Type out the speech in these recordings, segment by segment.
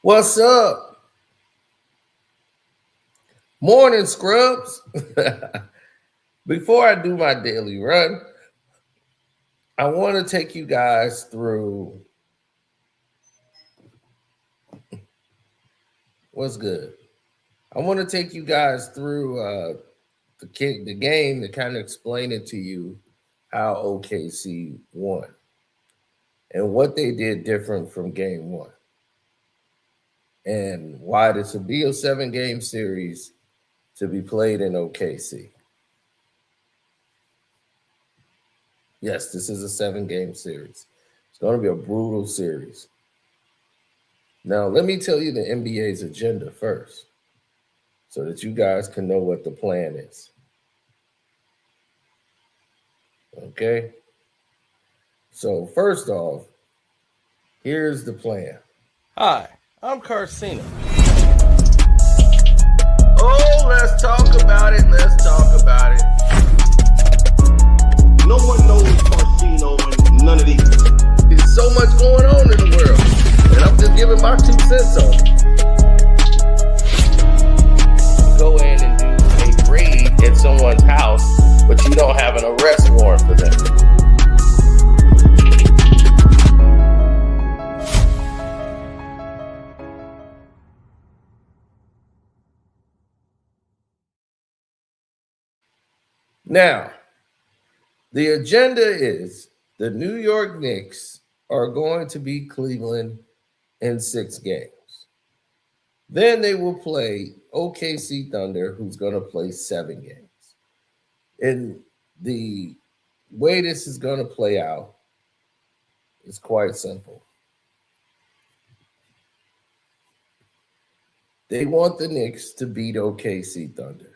What's up? Morning, scrubs. Before I do my daily run, I want to take you guys through what's good. I want to take you guys through the game to kind of explain it to you how OKC won and what they did different from game one and why this will be a 7-game series to be played in OKC. Yes, this is a 7-game series. It's going to be a brutal series. Now, let me tell you the NBA's agenda first so that you guys can know what the plan is. Okay? So, first off, here's the plan. Hi, I'm Carcino. Oh, let's talk about it. Let's talk about it. No one knows Carcino and none of these. There's so much going on in the world, and I'm just giving my 2 cents on it. Go in and do a raid at someone's house, but you don't have an arrest warrant for them. Now, the agenda is the New York Knicks are going to beat Cleveland in 6 games. Then they will play OKC Thunder, who's going to play 7 games. And the way this is going to play out is quite simple. They want the Knicks to beat OKC Thunder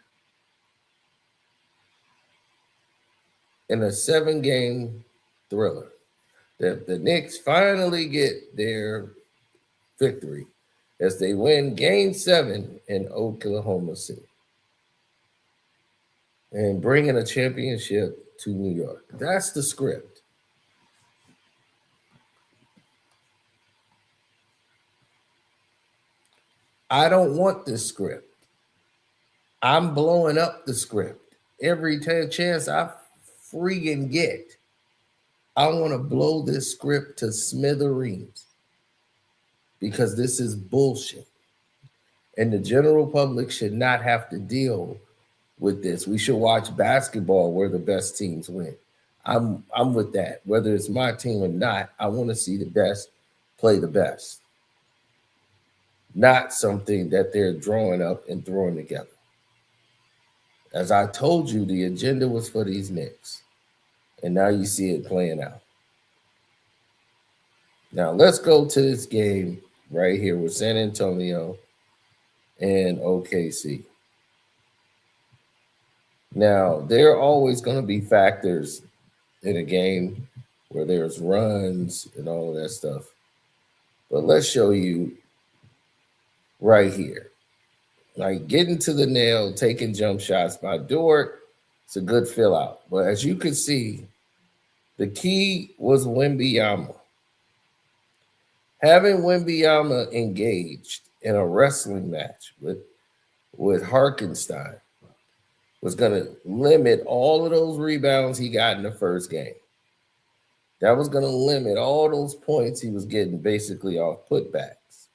in a 7-game thriller. The Knicks finally get their victory as they win Game 7 in Oklahoma City and bringing a championship to New York. That's the script. I don't want this script. I'm blowing up the script every chance I freaking get. I want to blow this script to smithereens because this is bullshit. And the general public should not have to deal with this. We should watch basketball where the best teams win. I'm with that. Whether it's my team or not, I want to see the best play the best. Not something that they're drawing up and throwing together. As I told you, the agenda was for these Knicks. And now you see it playing out. Now let's go to this game right here with San Antonio and OKC. Now, there are always going to be factors in a game where there's runs and all of that stuff. But let's show you right here. Like getting to the nail, taking jump shots by Dort, it's a good fill out. But as you can see, the key was Wembanyama. Having Wembanyama engaged in a wrestling match with Harkenstein was going to limit all of those rebounds he got in the first game. That was going to limit all those points he was getting basically off putbacks.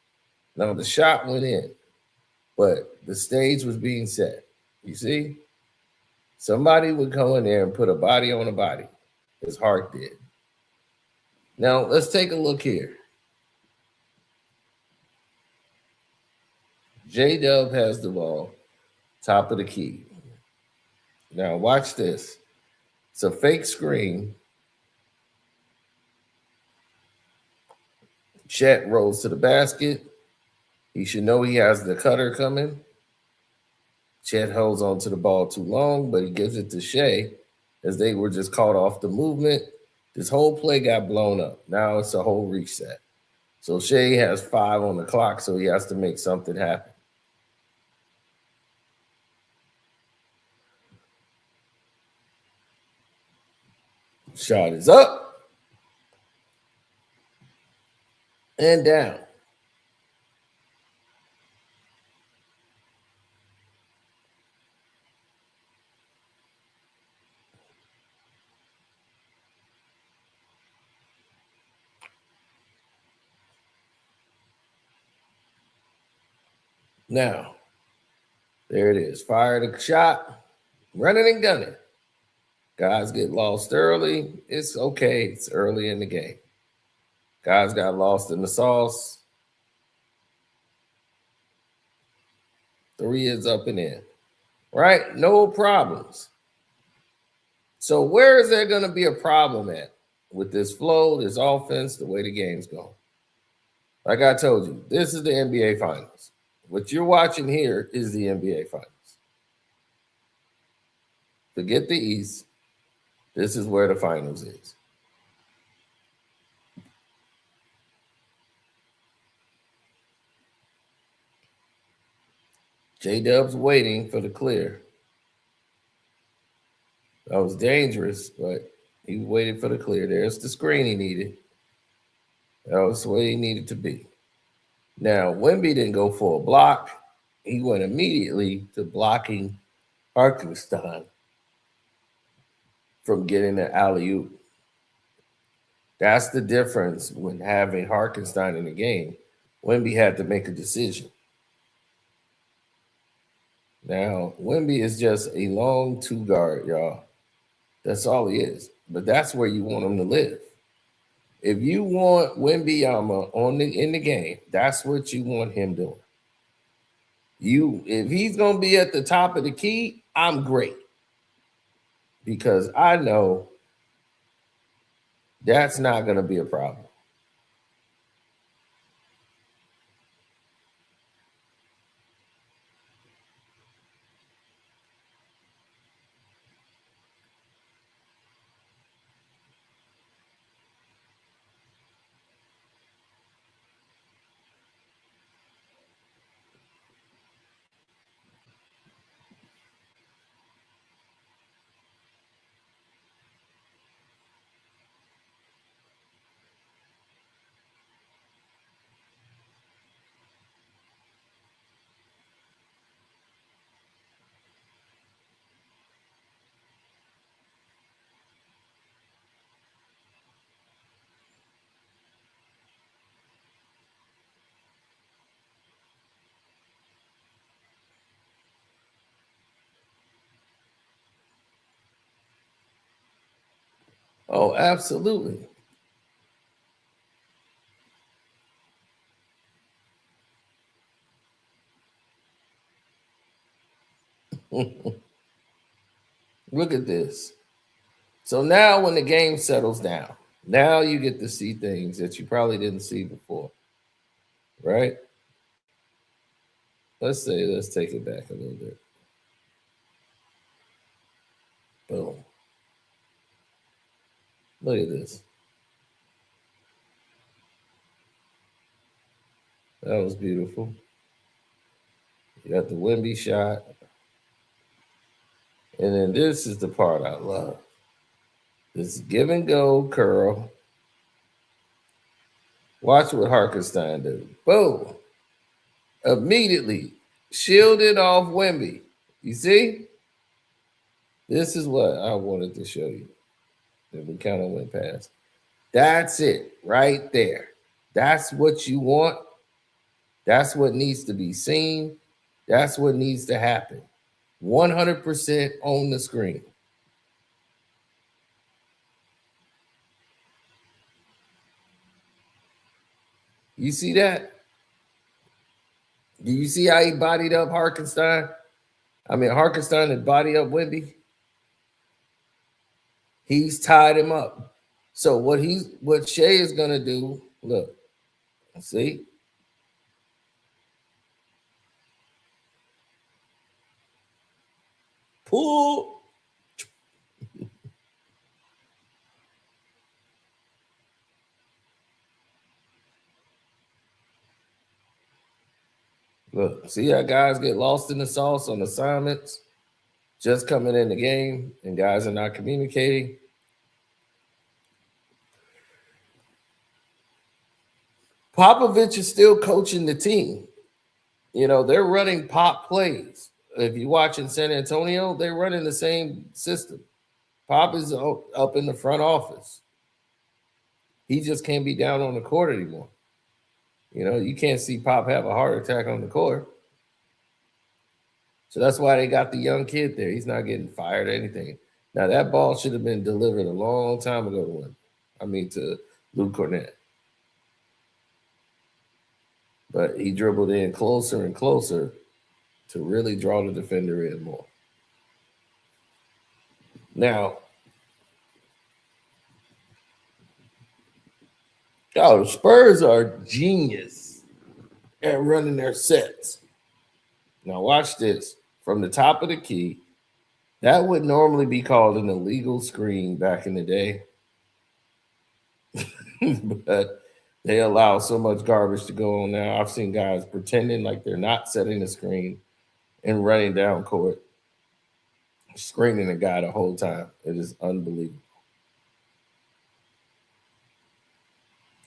Now, the shot went in, but the stage was being set. You see? Somebody would go in there and put a body on a body, as Hart did. Now, let's take a look here. J-Dub has the ball, top of the key. Now, watch this. It's a fake screen. Chet rolls to the basket. He should know he has the cutter coming. Chet holds on to the ball too long, but he gives it to Shea as they were just caught off the movement. This whole play got blown up. Now it's a whole reset. So Shea has 5 on the clock, so he has to make something happen. Shot is up and down. Now, there it is. Fired a shot, running and gunning. Guys get lost early. It's okay. It's early in the game. Guys got lost in the sauce. 3 is up and in. Right? No problems. So where is there going to be a problem at with this flow, this offense, the way the game's going? Like I told you, this is the NBA Finals. What you're watching here is the NBA Finals. Forget the East. This is where the Finals is. J-Dub's waiting for the clear. That was dangerous, but he waited for the clear. There's the screen he needed. That was where he needed to be. Now, Wemby didn't go for a block. He went immediately to blocking Hartenstein from getting the alley-oop. That's the difference when having Hartenstein in the game. Wemby had to make a decision. Now, Wemby is just a long 2-guard, y'all. That's all he is. But that's where you want him to live. If you want Wembanyama in the game, that's what you want him doing. If he's going to be at the top of the key, I'm great. Because I know that's not going to be a problem. Oh, absolutely. Look at this. So now when the game settles down, now you get to see things that you probably didn't see before. Right? Let's take it back a little bit. Boom. Look at this. That was beautiful. You got the Wemby shot. And then this is the part I love. This give and go curl. Watch what Hartenstein do. Boom. Immediately shielded off Wemby. You see? This is what I wanted to show you. That we kind of went past. That's it right there. That's what you want. That's what needs to be seen. That's what needs to happen. 100% on the screen. You see that? Do you see how he bodied up Hartenstein? Hartenstein had bodied up Wemby. He's tied him up. So what Shea is gonna do? Look, see. Pull. Look, see how guys get lost in the sauce on assignments, just coming in the game, and guys are not communicating. Popovich is still coaching the team. They're running pop plays. If you watch in San Antonio, they're running the same system. Pop is up in the front office. He just can't be down on the court anymore. You can't see Pop have a heart attack on the court. So that's why they got the young kid there. He's not getting fired or anything. Now that ball should have been delivered a long time ago to him. I mean to Luke Cornett. But he dribbled in closer and closer to really draw the defender in more. Now, the Spurs are genius at running their sets. Now watch this. From the top of the key, that would normally be called an illegal screen back in the day. But they allow so much garbage to go on now. I've seen guys pretending like they're not setting the screen and running down court, screening a guy the whole time. It is unbelievable.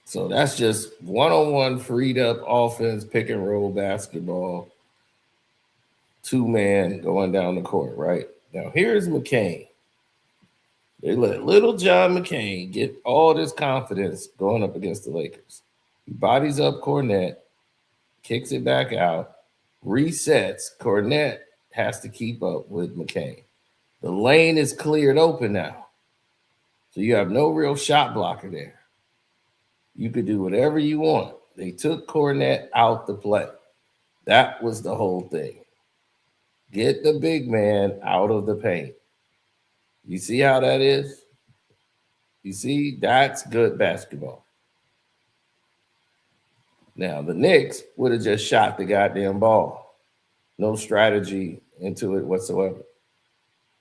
So that's just one-on-one freed up offense, pick and roll basketball, two-man going down the court, right? Now here's McCain. They let little John McCain get all this confidence going up against the Lakers. He bodies up Cornette, kicks it back out, resets. Cornette has to keep up with McCain. The lane is cleared open now. So you have no real shot blocker there. You could do whatever you want. They took Cornette out the play. That was the whole thing. Get the big man out of the paint. You see how that is? You see, that's good basketball. Now, the Knicks would have just shot the goddamn ball. No strategy into it whatsoever.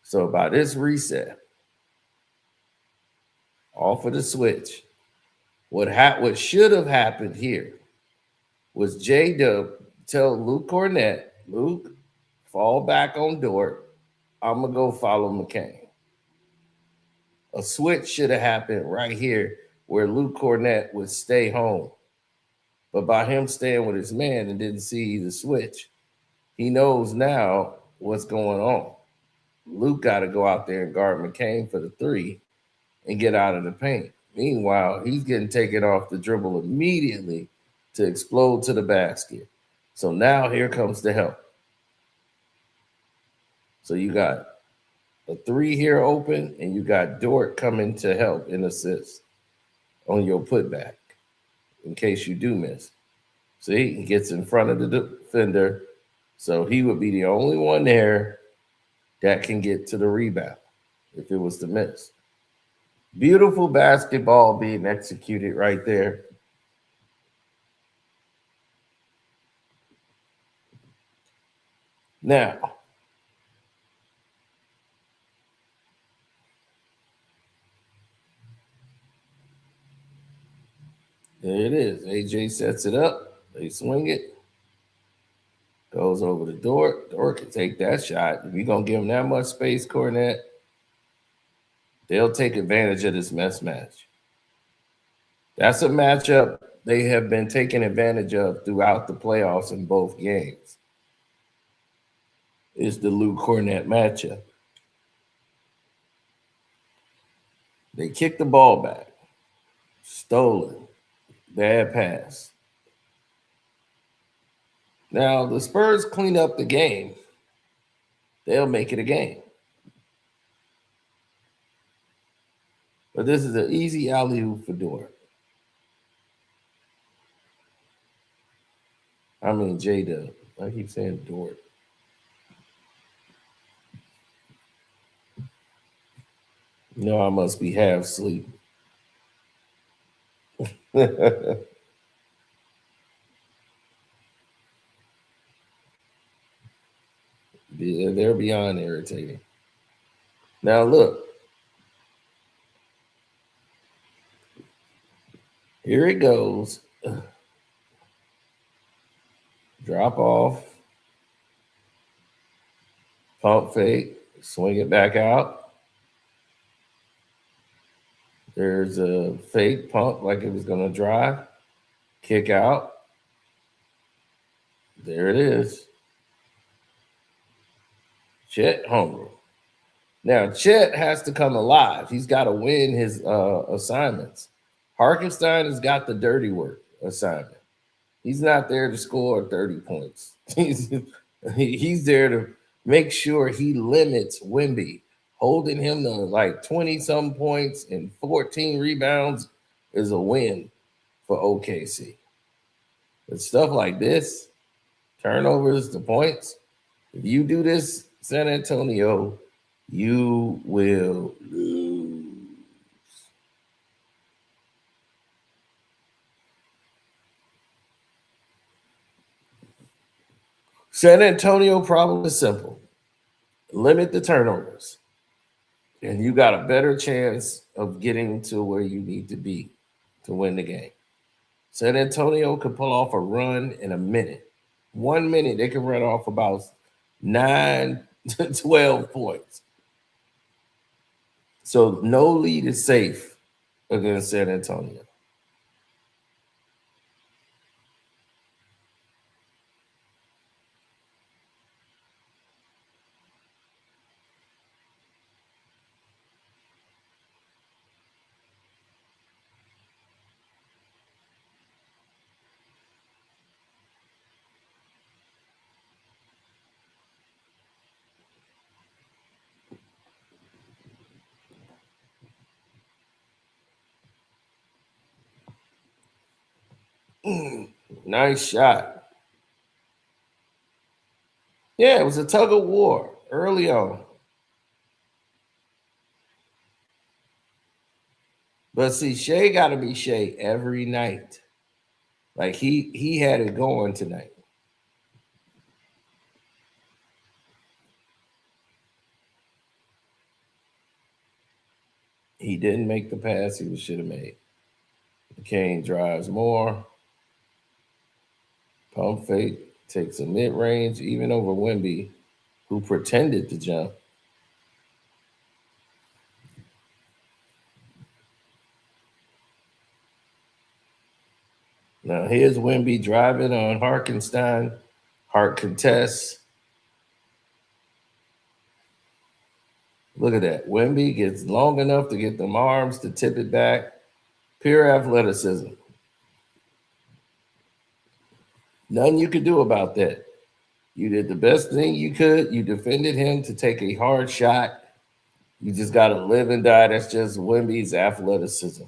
So by this reset, off of the switch, what should have happened here was J-Dub tell Luke Cornette, Luke, fall back on Dort. I'm going to go follow McCain. A switch should have happened right here where Luke Cornette would stay home. But by him staying with his man and didn't see the switch, he knows now what's going on. Luke got to go out there and guard McCain for the three and get out of the paint. Meanwhile, he's getting taken off the dribble immediately to explode to the basket. So now here comes the help. So you got a three here open, and you got Dort coming to help and assist on your putback in case you do miss. See, he gets in front of the defender, so he would be the only one there that can get to the rebound if it was to miss. Beautiful basketball being executed right there. Now, there it is. AJ sets it up. They swing it. Goes over to Dort. Dort can take that shot. If you're going to give him that much space, Cornette, they'll take advantage of this mismatch. That's a matchup they have been taking advantage of throughout the playoffs in both games. Is the Luke Cornette matchup. They kick the ball back. Stolen. Bad pass. Now, the Spurs clean up the game. They'll make it a game. But this is an easy alley-oop for Dort. I mean, J-Dub. I keep saying Dort. No, I must be half asleep. Yeah, they're beyond irritating. Now, look. Here it goes. Drop off. Pump fake. Swing it back out. There's a fake pump like it was going to drive. Kick out. There it is. Chet Holmgren. Now, Chet has to come alive. He's got to win his assignments. Harkenstein has got the dirty work assignment. He's not there to score 30 points. He's there to make sure he limits Wemby. Holding him to like 20 some points and 14 rebounds is a win for OKC. But stuff like this, turnovers to points, if you do this, San Antonio, you will lose. San Antonio problem is simple. Limit the turnovers, and you got a better chance of getting to where you need to be to win the game. San Antonio could pull off a run in a minute. 1 minute, they can run off about 9 to 12 points. So no lead is safe against San Antonio. Nice shot. Yeah, it was a tug of war early on. But see, Shea got to be Shea every night. Like he had it going tonight. He didn't make the pass he should have made. Kane drives more. Pump fake, takes a mid range, even over Wemby, who pretended to jump. Now here's Wemby driving on Harkenstein. Hart contests. Look at that. Wemby gets long enough to get them arms to tip it back. Pure athleticism. Nothing you could do about that. You did the best thing you could. You defended him to take a hard shot. You just got to live and die. That's just Wemby's athleticism.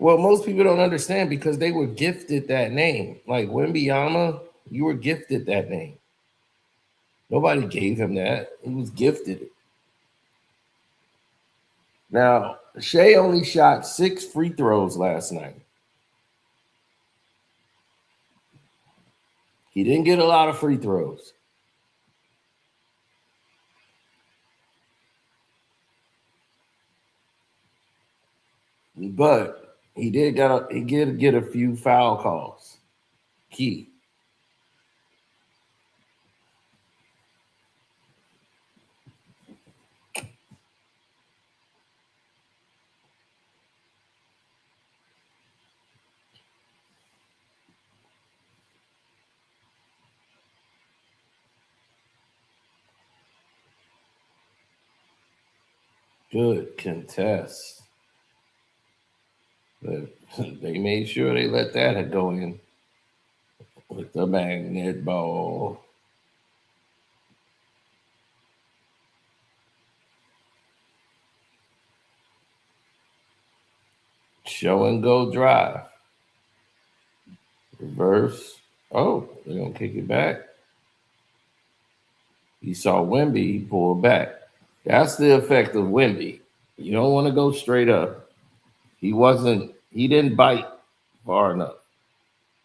Well, most people don't understand because they were gifted that name. Like Wembanyama, you were gifted that name. Nobody gave him that. He was gifted it. Now, Shea only shot 6 free throws last night. He didn't get a lot of free throws. But he did get a few foul calls. Key. Good contest. But they made sure they let that go in with the magnet ball. Show and go drive. Reverse. Oh, they're going to kick it back. You saw Wemby, he pulled back. That's the effect of Wemby. You don't want to go straight up. He didn't bite far enough.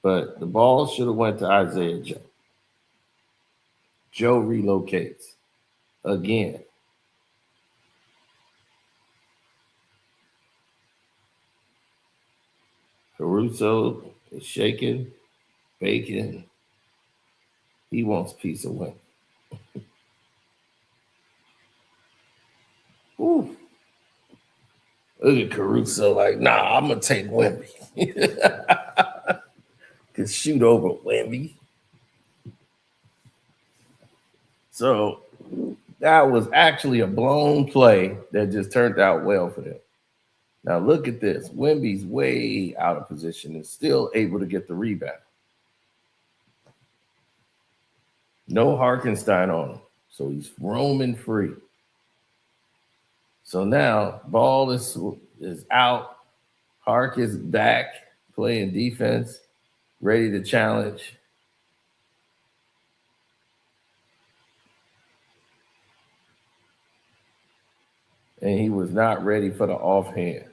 But the ball should have went to Isaiah Joe. Joe relocates again. Caruso is shaking, baking. He wants piece of win. Ooh. Look at Caruso like, nah, I'm going to take Wemby. Could shoot over Wemby. So that was actually a blown play that just turned out well for them. Now look at this. Wemby's way out of position and still able to get the rebound. No Harkenstein on him. So he's roaming free. So now ball is out. Hark is back playing defense, ready to challenge. And he was not ready for the offhand.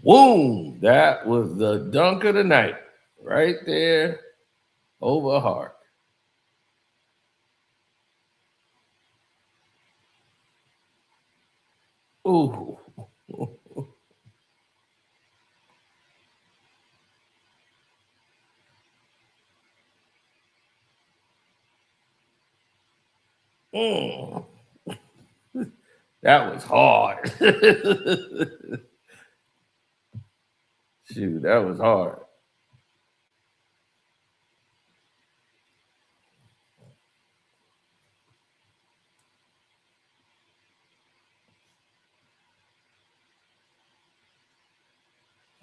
Boom! That was the dunk of the night. Right there over Hark. Ooh. Mm. That was hard. Shoot, that was hard.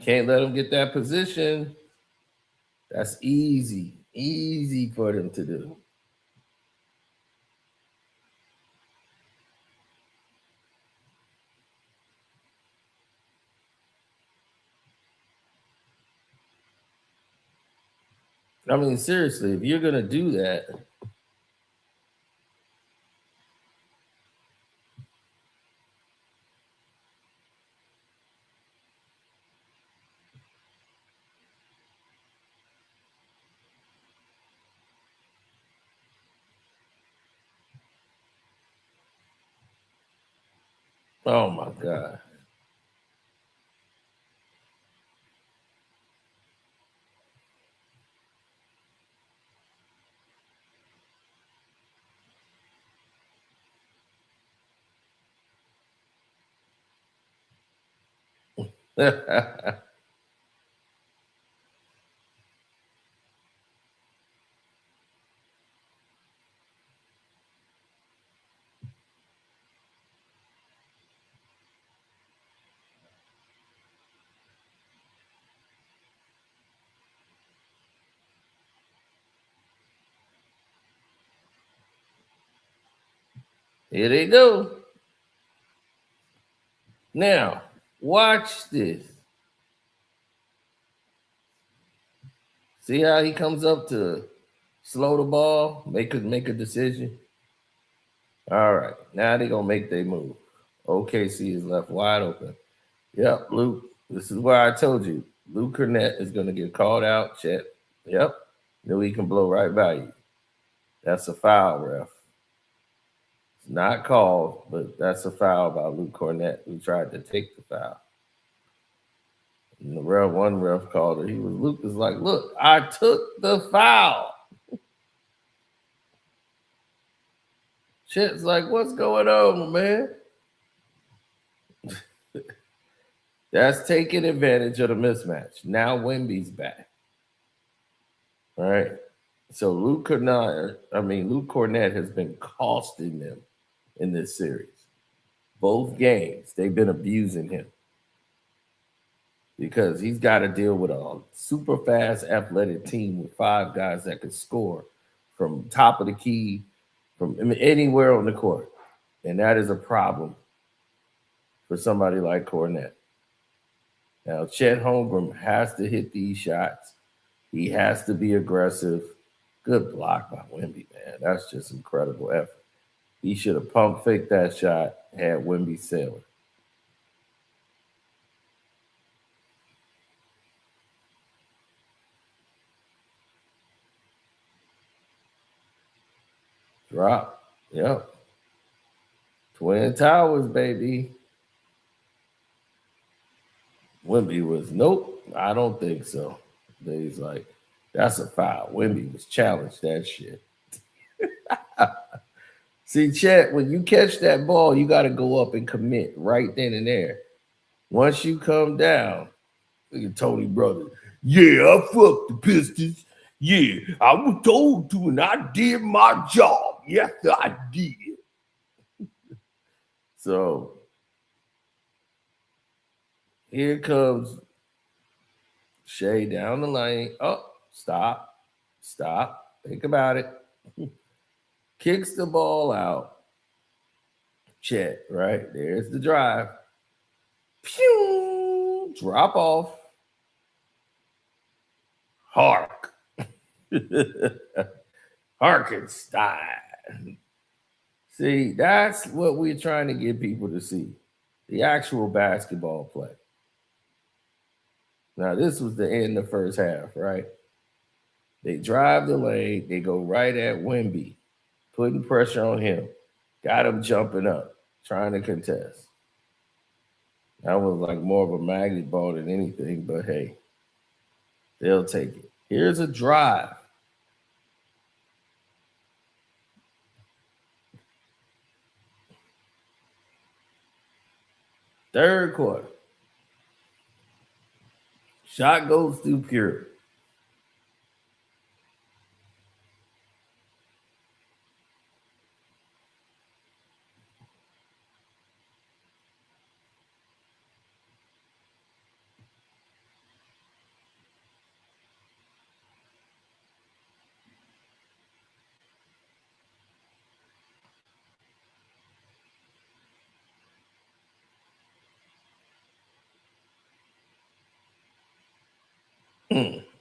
Can't let them get that position. That's easy for them to do. I mean, seriously, if you're gonna do that, oh my God. Here they go. Now, watch this. See how he comes up to slow the ball, make a decision. All right, now they're gonna make their move. OKC is left wide open. Yep, Luke. This is why I told you. Luke Cornett is gonna get called out. Chet. Yep. Knew he can blow right by you. That's a foul, ref. It's not called, but that's a foul by Luke Cornett, who tried to take the foul. And the one ref called it. Luke was like, look, I took the foul. Chet's like, what's going on, man? That's taking advantage of the mismatch. Now Wemby's back. All right. So Luke Cornett has been costing them in this series. Both games, they've been abusing him because he's got to deal with a super fast, athletic team with 5 guys that can score from top of the key, from anywhere on the court. And that is a problem for somebody like Cornett. Now, Chet Holmgren has to hit these shots. He has to be aggressive. Good block by Wemby, man. That's just incredible effort. He should have pump faked that shot, had Wemby sailing. Drop. Yep. Twin Towers, baby. Wemby was, nope, I don't think so. He's like, that's a foul. Wemby was challenged that shit. See, Chet, when you catch that ball, you got to go up and commit right then and there. Once you come down, look at Tony Brothers. Yeah, I fucked the Pistons. Yeah, I was told to, and I did my job. Yes, I did. So here comes Shea down the lane. Oh, stop. Stop. Think about it. Kicks the ball out. Chet, right? There's the drive. Pew! Drop off. Hark. Harkenstein. See, that's what we're trying to get people to see. The actual basketball play. Now, this was the end of the first half, right? They drive the lane. They go right at Wemby, putting pressure on him. Got him jumping up, trying to contest. That was like more of a magnet ball than anything, but hey, they'll take it. Here's a drive. Third quarter. Shot goes through pure.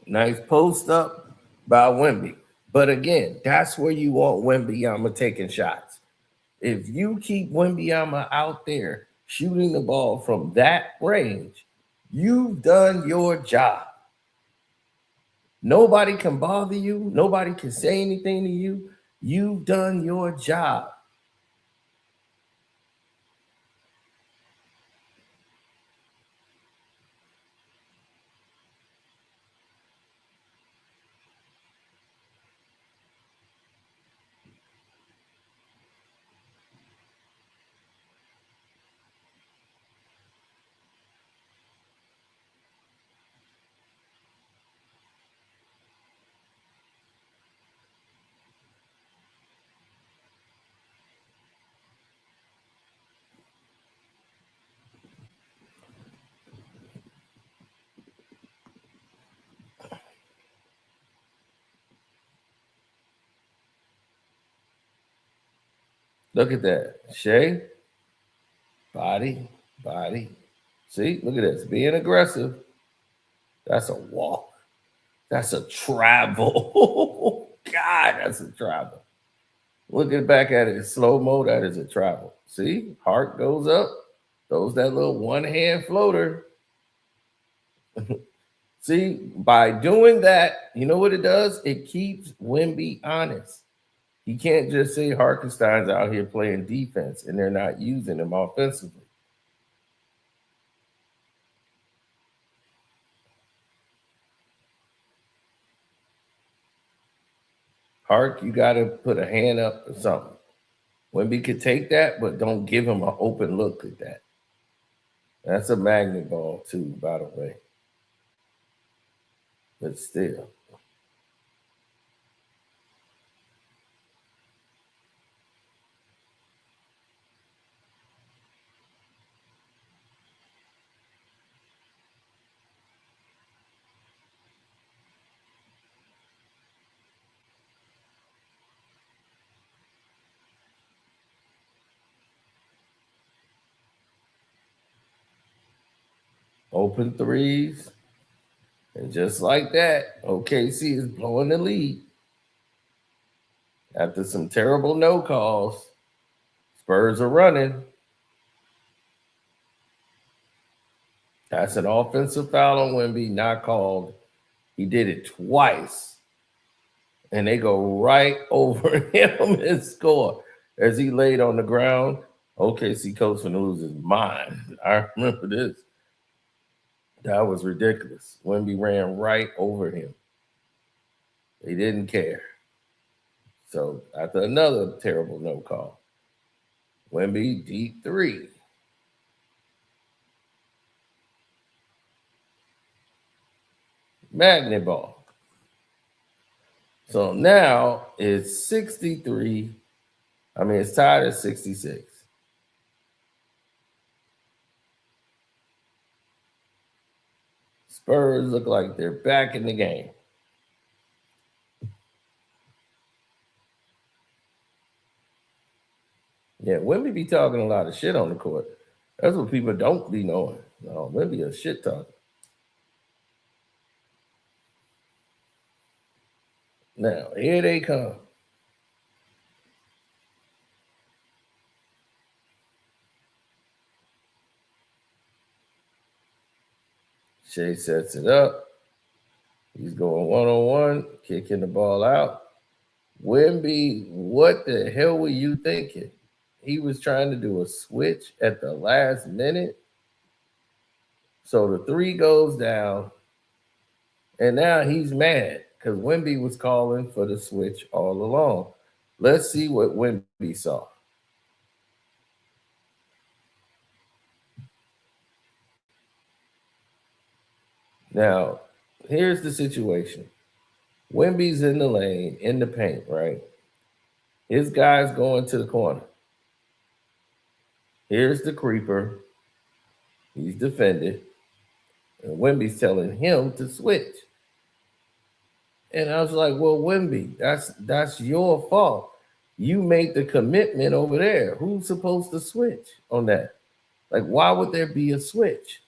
Nice post up by Wemby. But again, that's where you want Wembanyama taking shots. If you keep Wembanyama out there shooting the ball from that range, you've done your job. Nobody can bother you. Nobody can say anything to you. You've done your job. Look at that. Shay, body, body. See, look at this. Being aggressive. That's a walk. That's a travel. God, that's a travel. Looking back at it in slow mo, that is a travel. See, heart goes up, throws that little one hand floater. See, by doing that, you know what it does? It keeps Wemby honest. He can't just say Harkenstein's out here playing defense and they're not using him offensively. Hark, you got to put a hand up or something. Wemby could take that, but don't give him an open look at that. That's a magnet ball, too, by the way. But still. Open threes. And just like that, OKC is blowing the lead. After some terrible no calls, Spurs are running. That's an offensive foul on Wemby, not called. He did it twice. and they go right over him and score. As he laid on the ground, OKC coach finna lose his mind. I remember this. That was ridiculous. Wemby ran right over him. They didn't care. So after another terrible no call, Wemby deep three. Magnet ball. So now it's 63. It's tied at 66. Spurs look like they're back in the game. Yeah, Wemby be talking a lot of shit on the court. That's what people don't be knowing. No, Wemby a shit talker. Now, here they come. Shea sets it up. He's going one-on-one, kicking the ball out. Wemby, what the hell were you thinking? He was trying to do a switch at the last minute. So the three goes down, and now he's mad because Wemby was calling for the switch all along. Let's see what Wemby saw. Now, here's the situation. Wemby's in the lane, in the paint, right? His guy's going to the corner. Here's the creeper. He's defended. And Wemby's telling him to switch. And I was like, well, Wemby, that's your fault. You made the commitment over there. Who's supposed to switch on that? Like, why would there be a switch?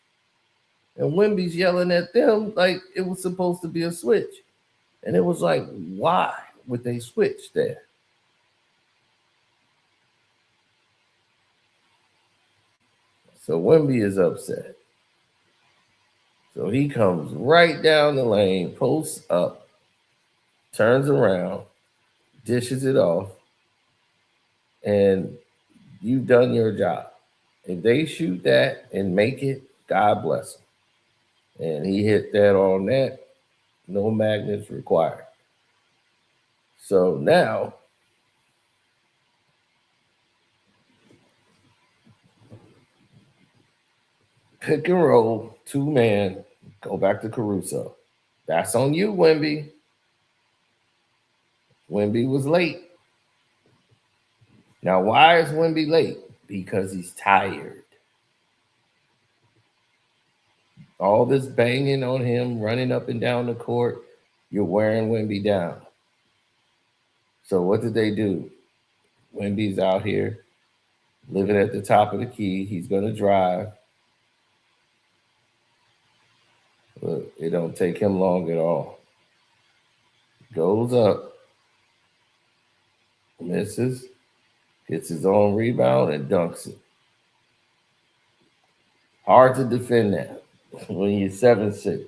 And Wemby's yelling at them like it was supposed to be a switch. And it was like, why would they switch there? So Wemby is upset. So he comes right down the lane, posts up, turns around, dishes it off, and you've done your job. If they shoot that and make it, God bless them. And he hit that on net, no magnets required. So now, pick and roll, two man, go back to Caruso. That's on you, Wemby. Wemby was late. Now, why is Wemby late? Because he's tired. All this banging on him, running up and down the court, you're wearing Wemby down. So what did they do? Wemby's out here living at the top of the key. He's going to drive. But it don't take him long at all. Goes up, misses, gets his own rebound, and dunks it. Hard to defend that when you're 7'6".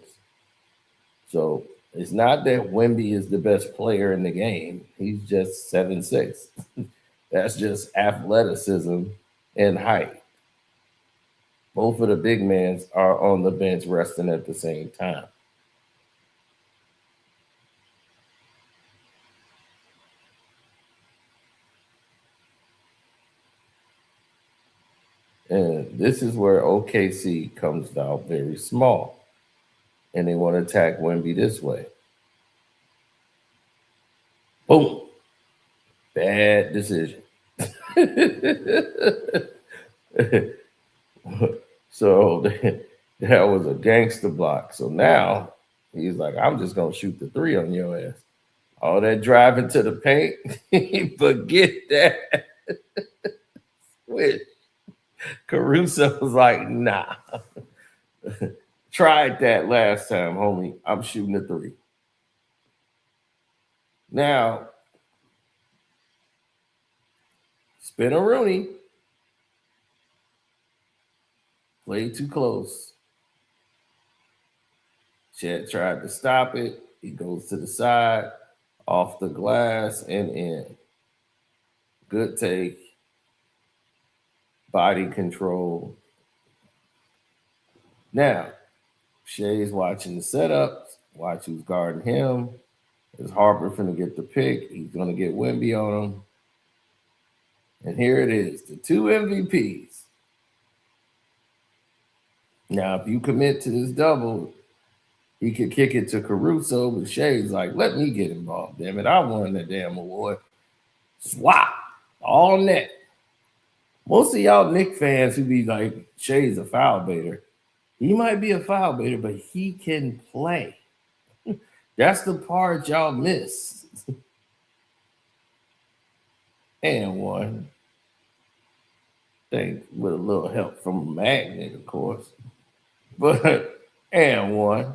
So it's not that Wemby is the best player in the game. He's just 7'6". That's just athleticism and height. Both of the big men are on the bench resting at the same time. And this is where OKC comes out very small. And they want to attack Wemby this way. Boom. Bad decision. So that was a gangster block. So now he's like, I'm just going to shoot the three on your ass. All that driving to the paint, forget that. Switch. Caruso was like, nah. Tried that last time, homie. I'm shooting a three. Now, Spinner Rooney played too close. Chet tried to stop it. He goes to the side. off the glass and in. Good take, body control. Now, Shay's watching the setups, watch who's guarding him. Is Harper finna get the pick? He's gonna get Wemby on him. And here it is, the two MVPs. Now, if you commit to this double, he could kick it to Caruso, but Shay's like, let me get involved, damn it. I won that damn award. Swap. All net. Most of y'all Knicks fans who be like, Shay's a foul baiter. He might be a foul baiter, but he can play. That's the part y'all miss. And one. Think with a little help from a magnet, of course. But and one.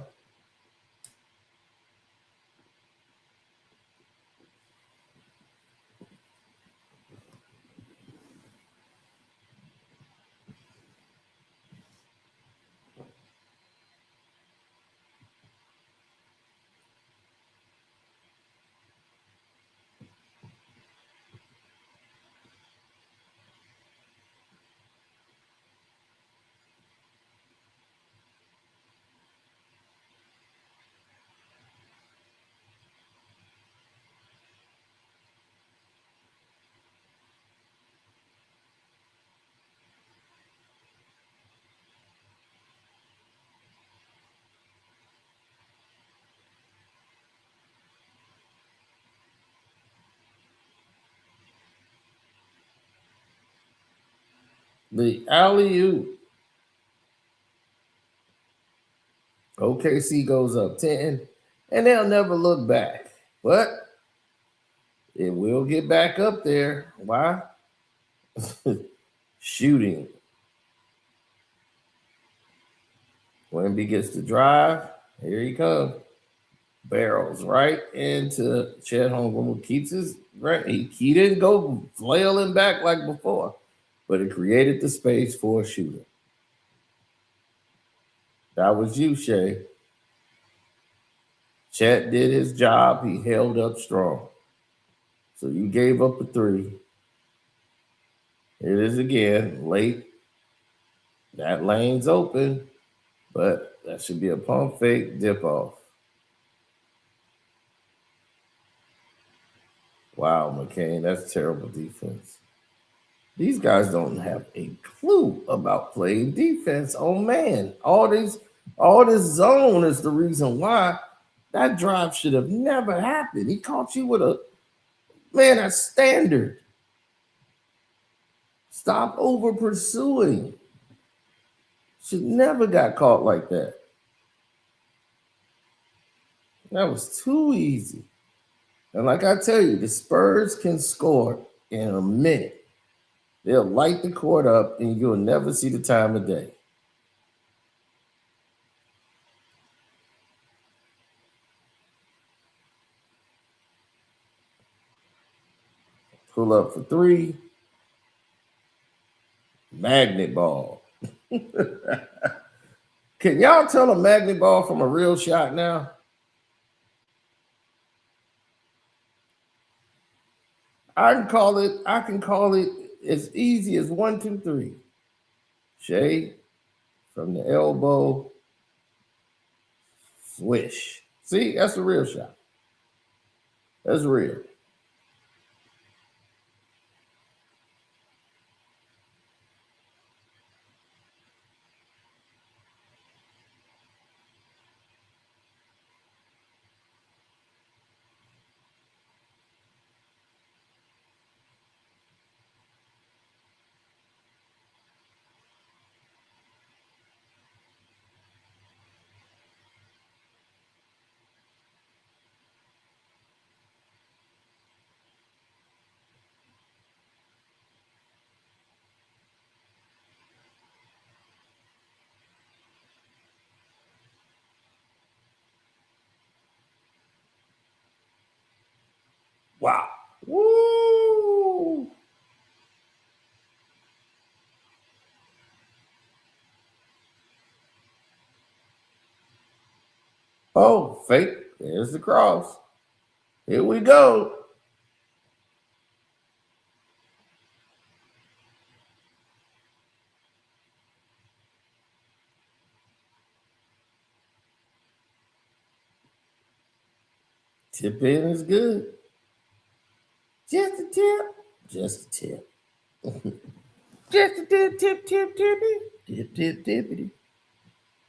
The alley oop. OKC goes up 10, and they'll never look back. But it will get back up there. Why? Shooting. Wemby gets the drive. Here he comes. Barrels right into Chet Holmgren. Keeps his right. He didn't go flailing back like before, but it created the space for a shooter. That was you, Shay. Chet did his job. He held up strong. So you gave up a three. It is again late. That lane's open, but that should be a pump fake dip off. Wow, McCain, that's terrible defense. These guys don't have a clue about playing defense. Oh man, all this zone is the reason why that drive should have never happened. He caught you with a man, that's standard. Stop over pursuing. Should never got caught like that. That was too easy. And like I tell you, the Spurs can score in a minute. They'll light the court up and you'll never see the time of day. Pull up for three. Magnet ball. Can y'all tell a magnet ball from a real shot now? I can call it as easy as 1, 2, 3. Shay from the elbow. Swish. See, that's a real shot. That's real. Wow. Woo! Oh, fake. There's the cross. Here we go. Tip in is good. Just a tip. Just a tip. Just a tip, tip, tip, tippy. Tip, tip, tippity.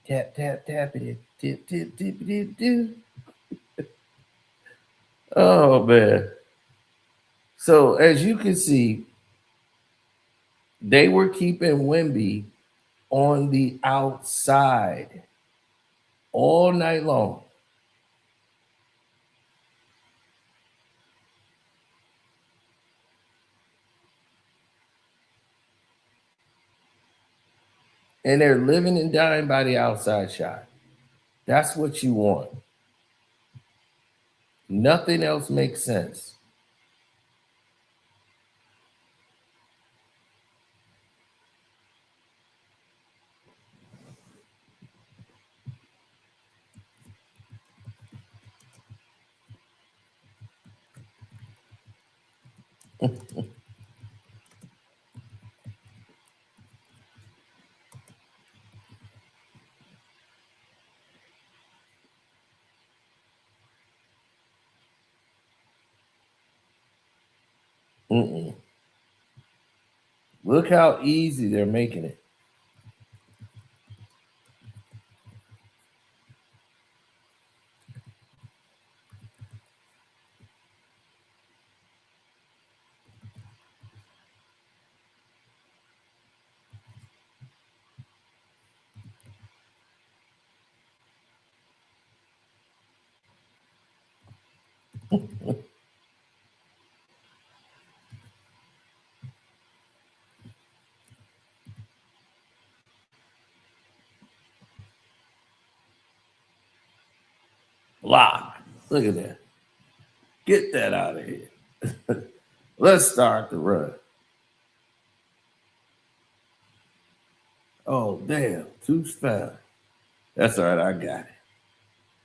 Tap, tap, tappity. Tip, tip, tippity, do. Oh, man. So, as you can see, they were keeping Wemby on the outside all night long. And they're living and dying by the outside shot. That's what you want. Nothing else makes sense. Mm-mm. Look how easy they're making it. Block. Look at that. Get that out of here. Let's start the run. Oh, damn. Too fast. That's all right. I got it.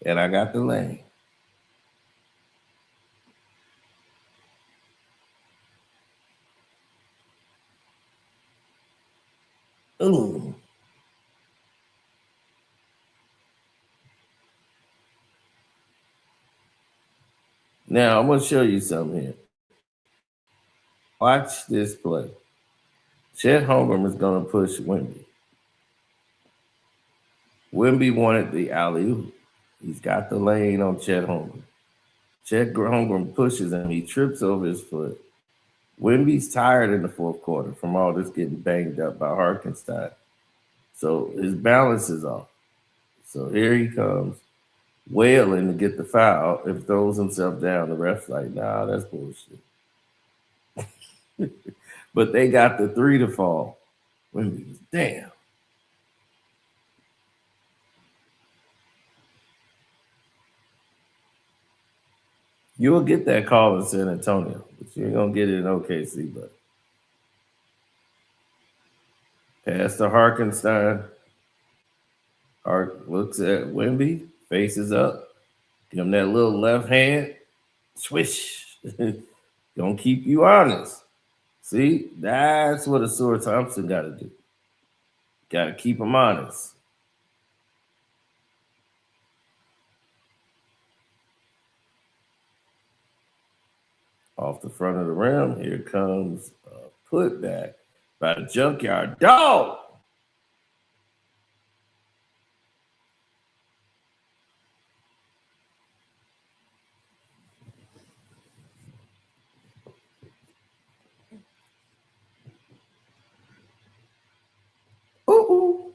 And I got the lane. Ooh. Now, I'm going to show you something here. Watch this play. Chet Holmgren is going to push Wemby. Wemby wanted the alley-oop. He's got the lane on Chet Holmgren. Chet Holmgren pushes him. He trips over his foot. Wemby's tired in the fourth quarter from all this getting banged up by Hartenstein. So his balance is off. So here he comes, wailing to get the foul and throws himself down. The ref's like, nah, that's bullshit. But they got the three to fall. Wemby was, damn. You'll get that call in San Antonio, but you ain't going to get it in OKC, but pass to Hartenstein. Hart looks at Wemby, faces up, give him that little left hand, swish. Gonna keep you honest. See, that's what Asura Thompson got to do. Got to keep him honest. Off the front of the rim, here comes a putback by the junkyard dog. Ooh.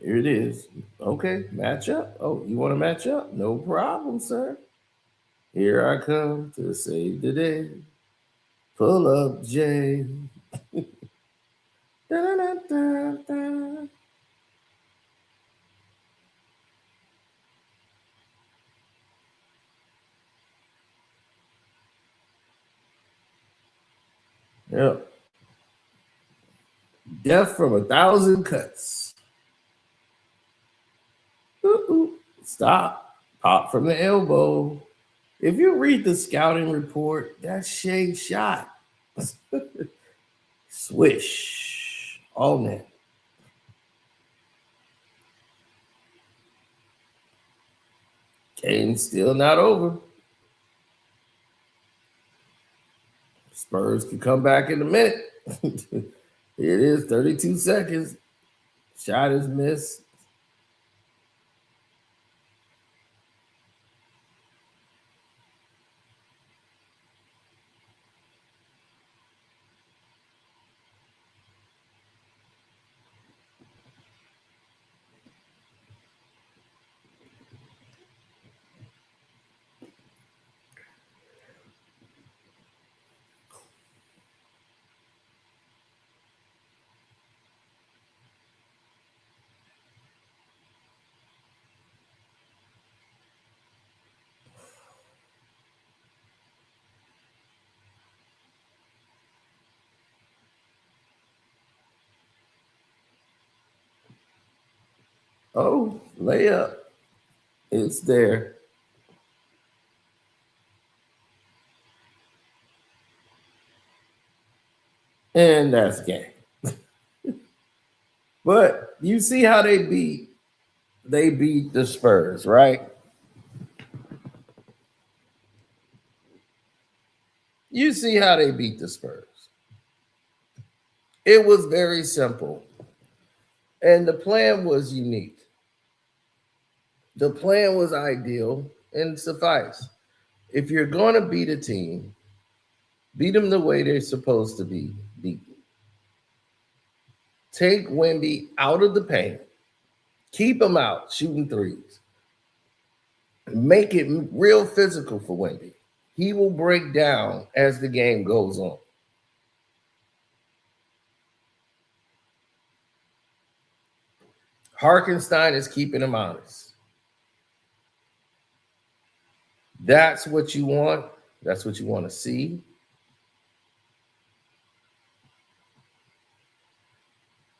Here it is. Okay, match up. Oh, you want to match up? No problem, sir. Here I come to save the day. Pull up, Jay. Da-da-da-da-da. Yeah. Death from 1,000 cuts. Ooh. Stop. Pop from the elbow. If you read the scouting report, that's Shay's shot. Swish. All net. Game's still not over. Spurs can come back in a minute. It is 32 seconds. Shot is missed. Oh, layup. It's there. And that's game. But you see how they beat the Spurs, right? You see how they beat the Spurs. It was very simple. And the plan was unique. The plan was ideal and suffice. If you're going to beat a team, beat them the way they're supposed to be beaten. Take Wemby out of the paint. Keep him out shooting threes. Make it real physical for Wemby. He will break down as the game goes on. Harkenstein is keeping him honest. That's what you want. That's what you want to see.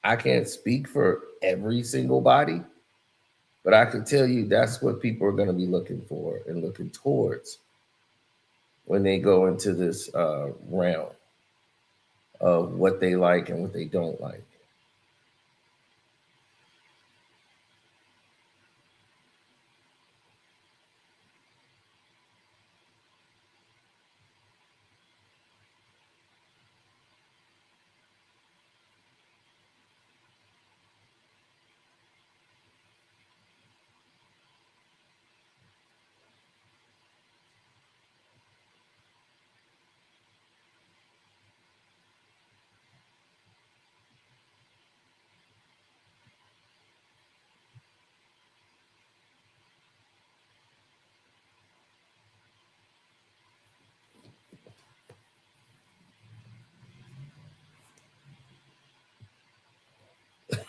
I can't speak for every single body, but I can tell you that's what people are going to be looking for and looking towards when they go into this realm of what they like and what they don't like.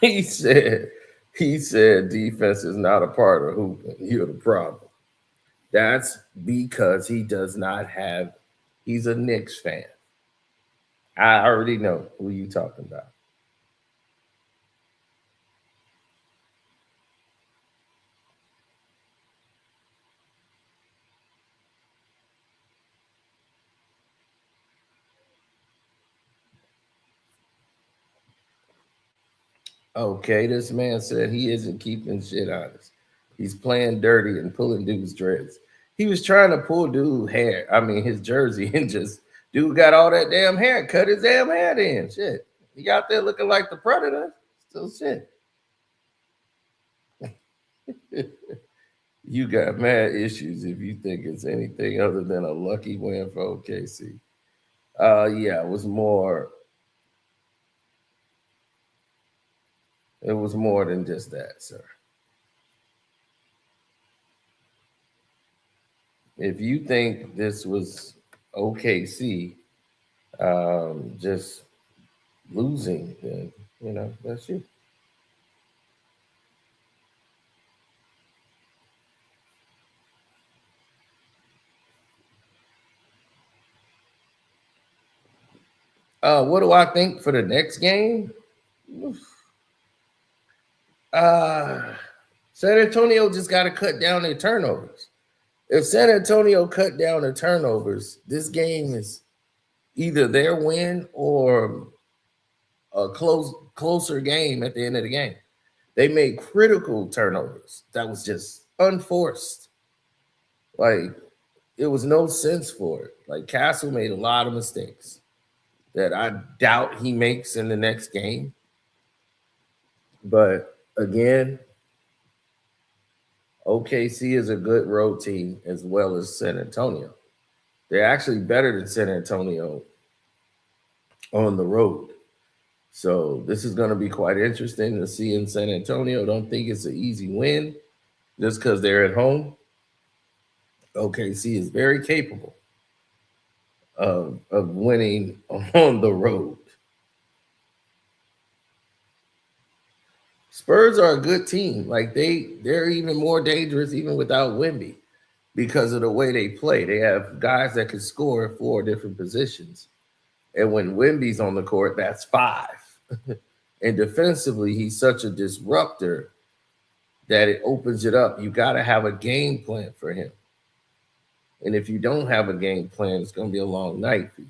he said, he said defense is not a part of hooping. You're the problem. That's because he does not have, he's a Knicks fan. I already know who you talking about. Okay, this man said he isn't keeping shit honest. He's playing dirty and pulling dude's dreads. He was trying to pull dude hair, I mean his jersey, and just dude got all that damn hair, cut his damn hair in. Shit. He got there looking like the predator. Still shit. You got mad issues if you think it's anything other than a lucky win for OKC. Yeah, it was more than just that, sir. If you think this was OKC just losing, then that's you. What do I think for the next game? Uh, San Antonio just got to cut down their turnovers. If San Antonio cut down their turnovers, this game is either their win or a closer game at the end of the game. They made critical turnovers that was just unforced. Like it was no sense for it. Like Castle made a lot of mistakes that I doubt he makes in the next game. But again, OKC is a good road team as well as San Antonio. They're actually better than San Antonio on the road. So this is going to be quite interesting to see in San Antonio. Don't think it's an easy win just because they're at home. OKC is very capable of winning on the road. Spurs are a good team. Like they're even more dangerous even without Wemby because of the way they play. They have guys that can score at four different positions. And when Wemby's on the court, that's five. And defensively, he's such a disruptor that it opens it up. You got to have a game plan for him. And if you don't have a game plan, it's going to be a long night for you.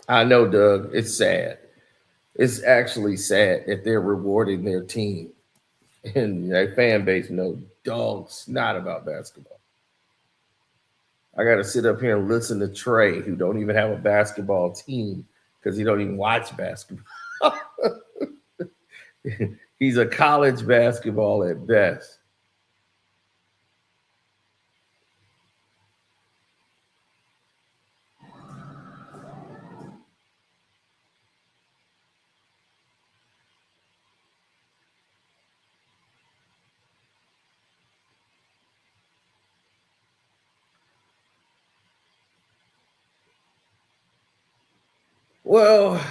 I know, Doug, it's sad. It's actually sad that they're rewarding their team and their fan base know dog snot about basketball. I got to sit up here and listen to Trey, who don't even have a basketball team because he don't even watch basketball. He's a college basketball at best. Well,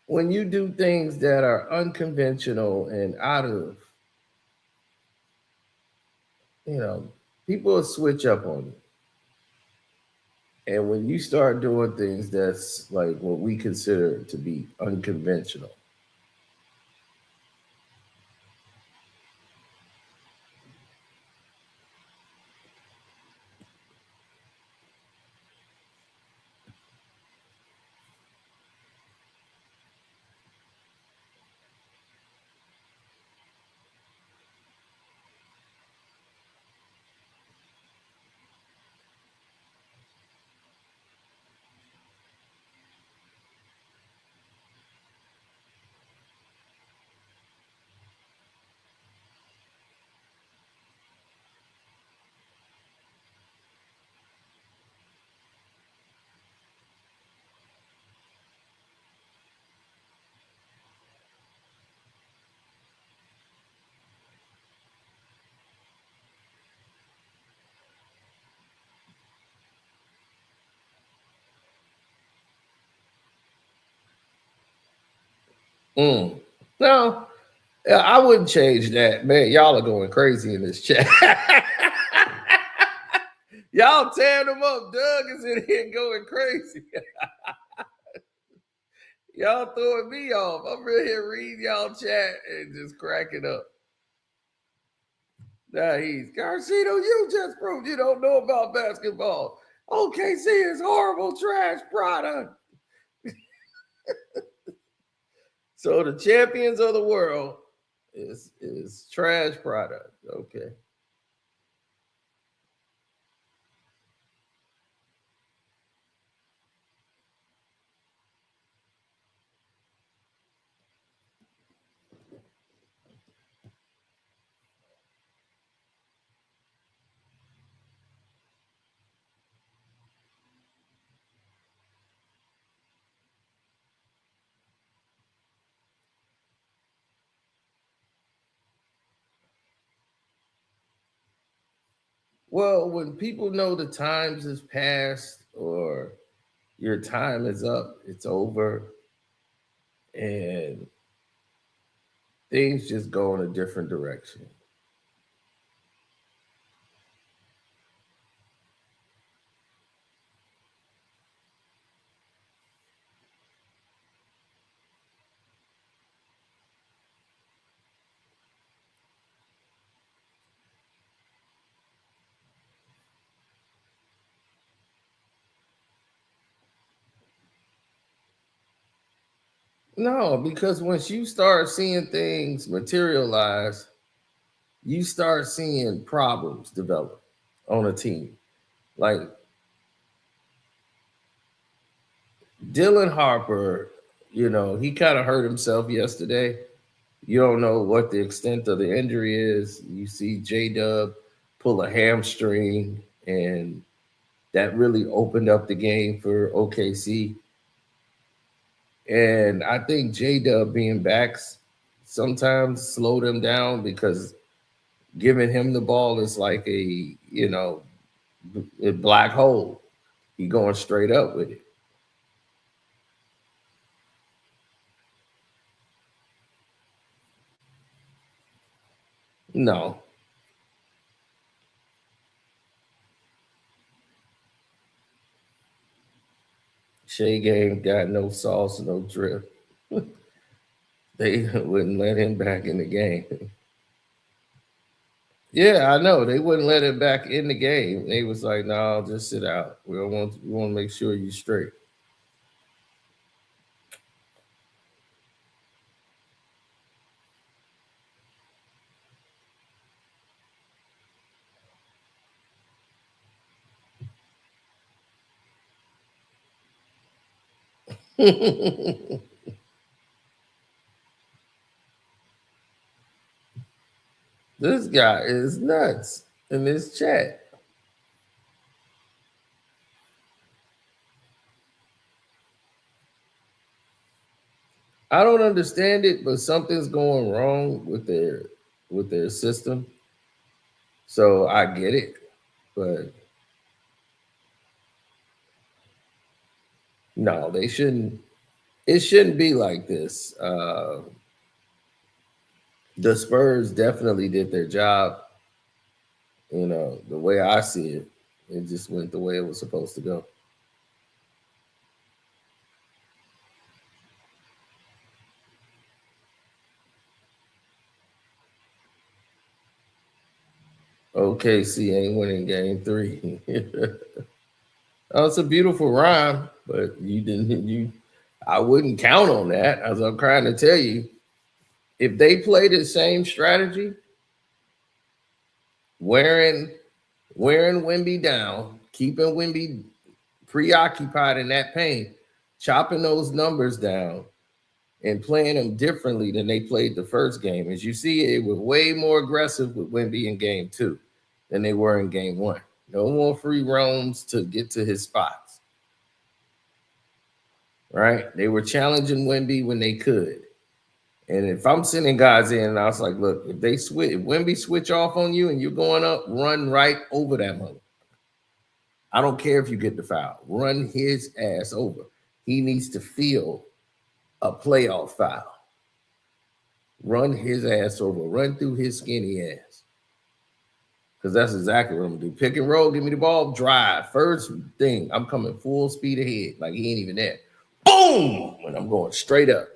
when you do things that are unconventional and out of, you know, people will switch up on you. And when you start doing things that's like what we consider to be unconventional, mm. No, yeah, I wouldn't change that. Man, y'all are going crazy in this chat. Y'all tearing them up. Doug is in here going crazy. Y'all throwing me off. I'm really here reading y'all chat and just cracking up. Nah, he's Garcino. You just proved you don't know about basketball. OKC is horrible trash product. So the champions of the world is trash product. Okay. Well, when people know the times has passed or Your time is up. It's over. And things just go in a different direction. No, because once you start seeing things materialize, you start seeing problems develop on a team. Like Dylan Harper, he kind of hurt himself yesterday. You don't know what the extent of the injury is. You see J Dub pull a hamstring, and that really opened up the game for OKC. And I think J Dub being back sometimes slowed him down because giving him the ball is like a black hole. He going straight up with it. No, Shea game got no sauce, no drip. They wouldn't let him back in the game. Yeah, I know. They wouldn't let him back in the game. They was like, "No, just sit out. We want to make sure you straight." This guy is nuts in this chat. I don't understand it, but something's going wrong with their system. So I get it, but no, they shouldn't. It shouldn't be like this. The Spurs definitely did their job. The way I see it, it just went the way it was supposed to go. OKC ain't winning game three. Oh, it's a beautiful rhyme, but you didn't. I wouldn't count on that. As I'm trying to tell you, if they play the same strategy, wearing wearing Wimby down, keeping Wimby preoccupied in that paint, chopping those numbers down, and playing them differently than they played the first game. As you see, it was way more aggressive with Wimby in game two than they were in game one. No more free roams to get to his spots. Right? They were challenging Wimby when they could. And if I'm sending guys in, and I was like, look, if Wimby switch off on you and you're going up, run right over that mother. I don't care if you get the foul. Run his ass over. He needs to feel a playoff foul. Run his ass over. Run through his skinny ass. Because that's exactly what I'm gonna do. Pick and roll, give me the ball, drive. First thing, I'm coming full speed ahead, like he ain't even there. Boom! And I'm going straight up.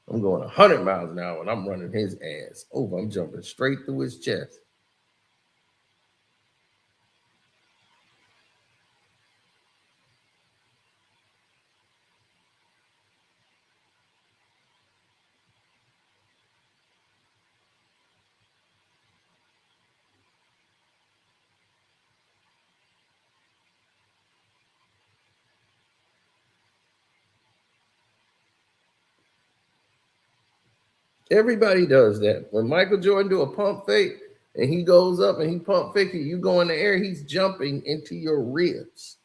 I'm going 100 miles an hour and I'm running his ass over. I'm jumping straight through his chest. Everybody does that. When Michael Jordan do a pump fake and he goes up and he pump fake you go in the air, he's jumping into your ribs.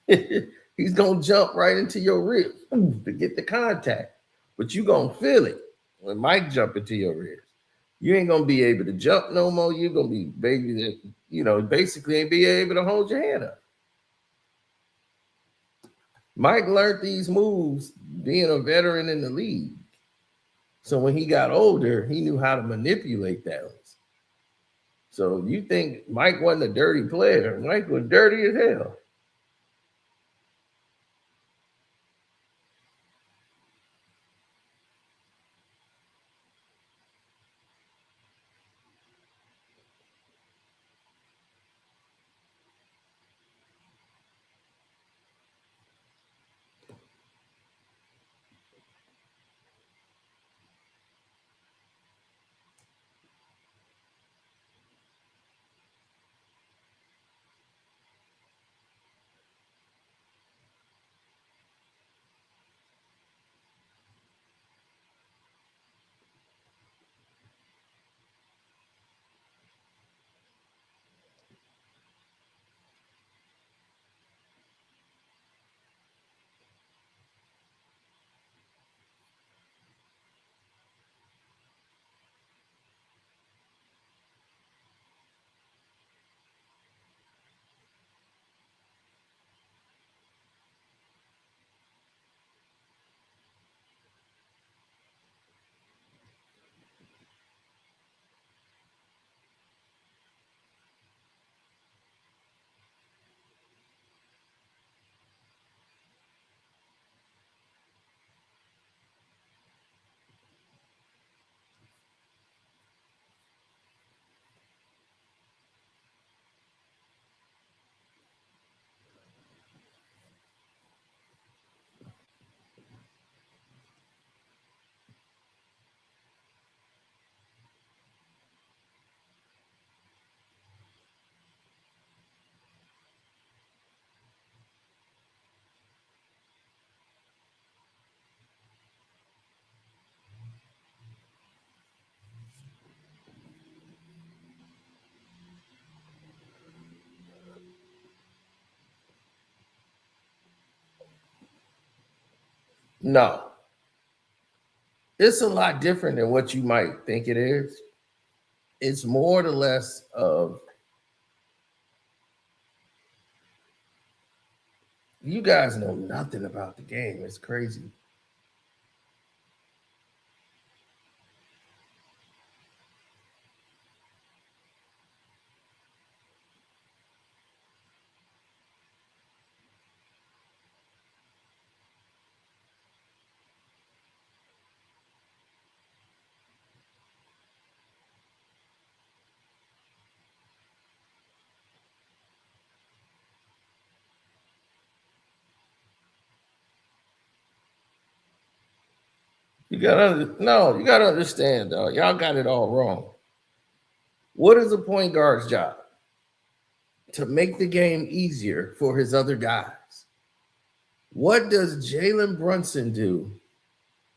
He's gonna jump right into your ribs to get the contact, but you gonna feel it when Mike jump into your ribs. You ain't gonna be able to jump no more. You're gonna be baby. basically ain't be able to hold your hand up. Mike learned these moves being a veteran in the league. So when he got older, he knew how to manipulate those. So you think Mike wasn't a dirty player? Mike was dirty as hell. No, it's a lot different than what you might think it is. It's more or less of you guys know nothing about the game. It's crazy. You gotta understand, dog. Y'all got it all wrong. What is a point guard's job? To make the game easier for his other guys. What does Jalen Brunson do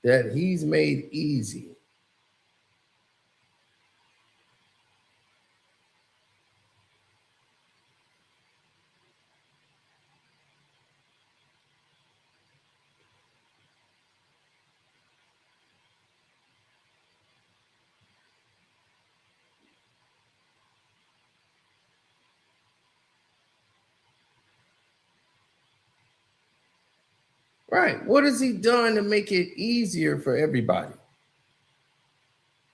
that he's made easy? Right. What has he done to make it easier for everybody?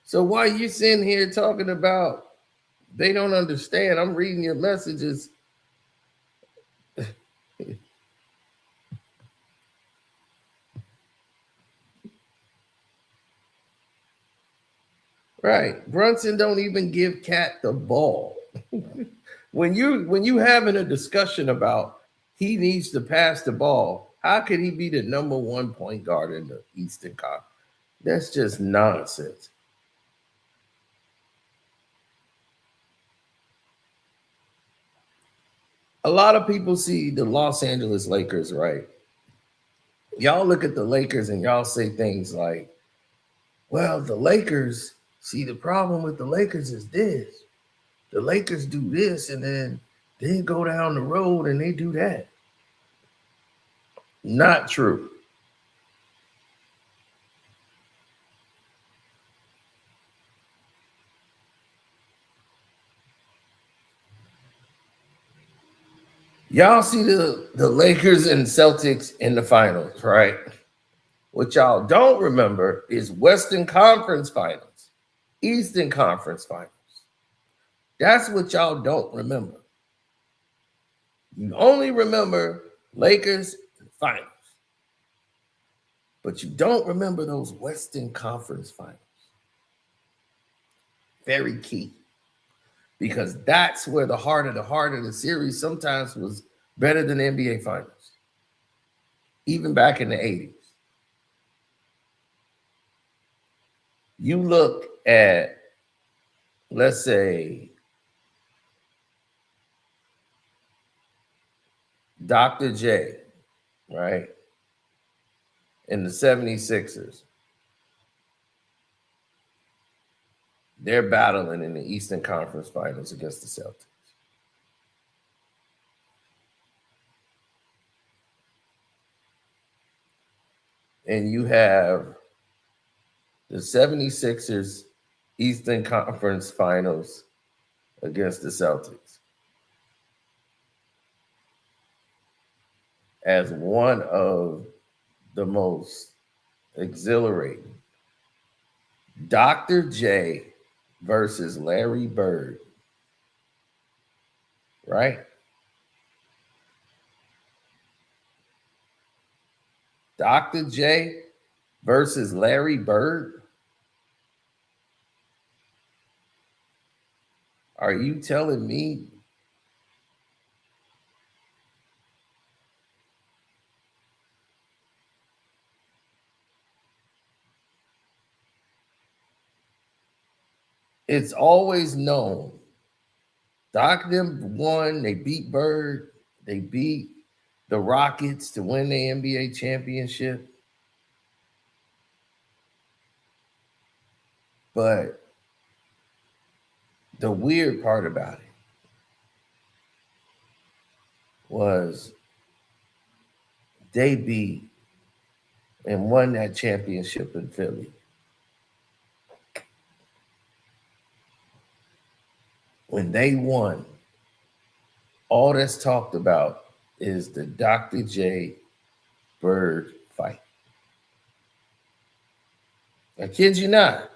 So while you sitting here talking about they don't understand, I'm reading your messages. Right. Brunson don't even give Cat the ball. when you having a discussion about he needs to pass the ball, how could he be the number one point guard in the Eastern Conference? That's just nonsense. A lot of people see the Los Angeles Lakers, right? Y'all look at the Lakers and y'all say things like, well, the Lakers, see, the problem with the Lakers is this. The Lakers do this and then they go down the road and they do that. Not true. Y'all see the Lakers and Celtics in the finals, right? What y'all don't remember is Western Conference Finals, Eastern Conference Finals. That's what y'all don't remember. You only remember Lakers and finals, but you don't remember those Western Conference Finals. Very key, because that's where the heart of the series sometimes was better than the NBA Finals, even back in the 80s. You look at, let's say, Dr. J, right, and the 76ers. They're battling in the Eastern Conference Finals against the Celtics. And you have the 76ers Eastern Conference Finals against the Celtics as one of the most exhilarating. Dr. J versus Larry Bird, right? Dr. J versus Larry Bird. Are you telling me it's always known? Doc them won, they beat Bird, they beat the Rockets to win the NBA championship. But the weird part about it was they beat and won that championship in Philly. When they won, all that's talked about is the Dr. J Bird fight. I kid you not.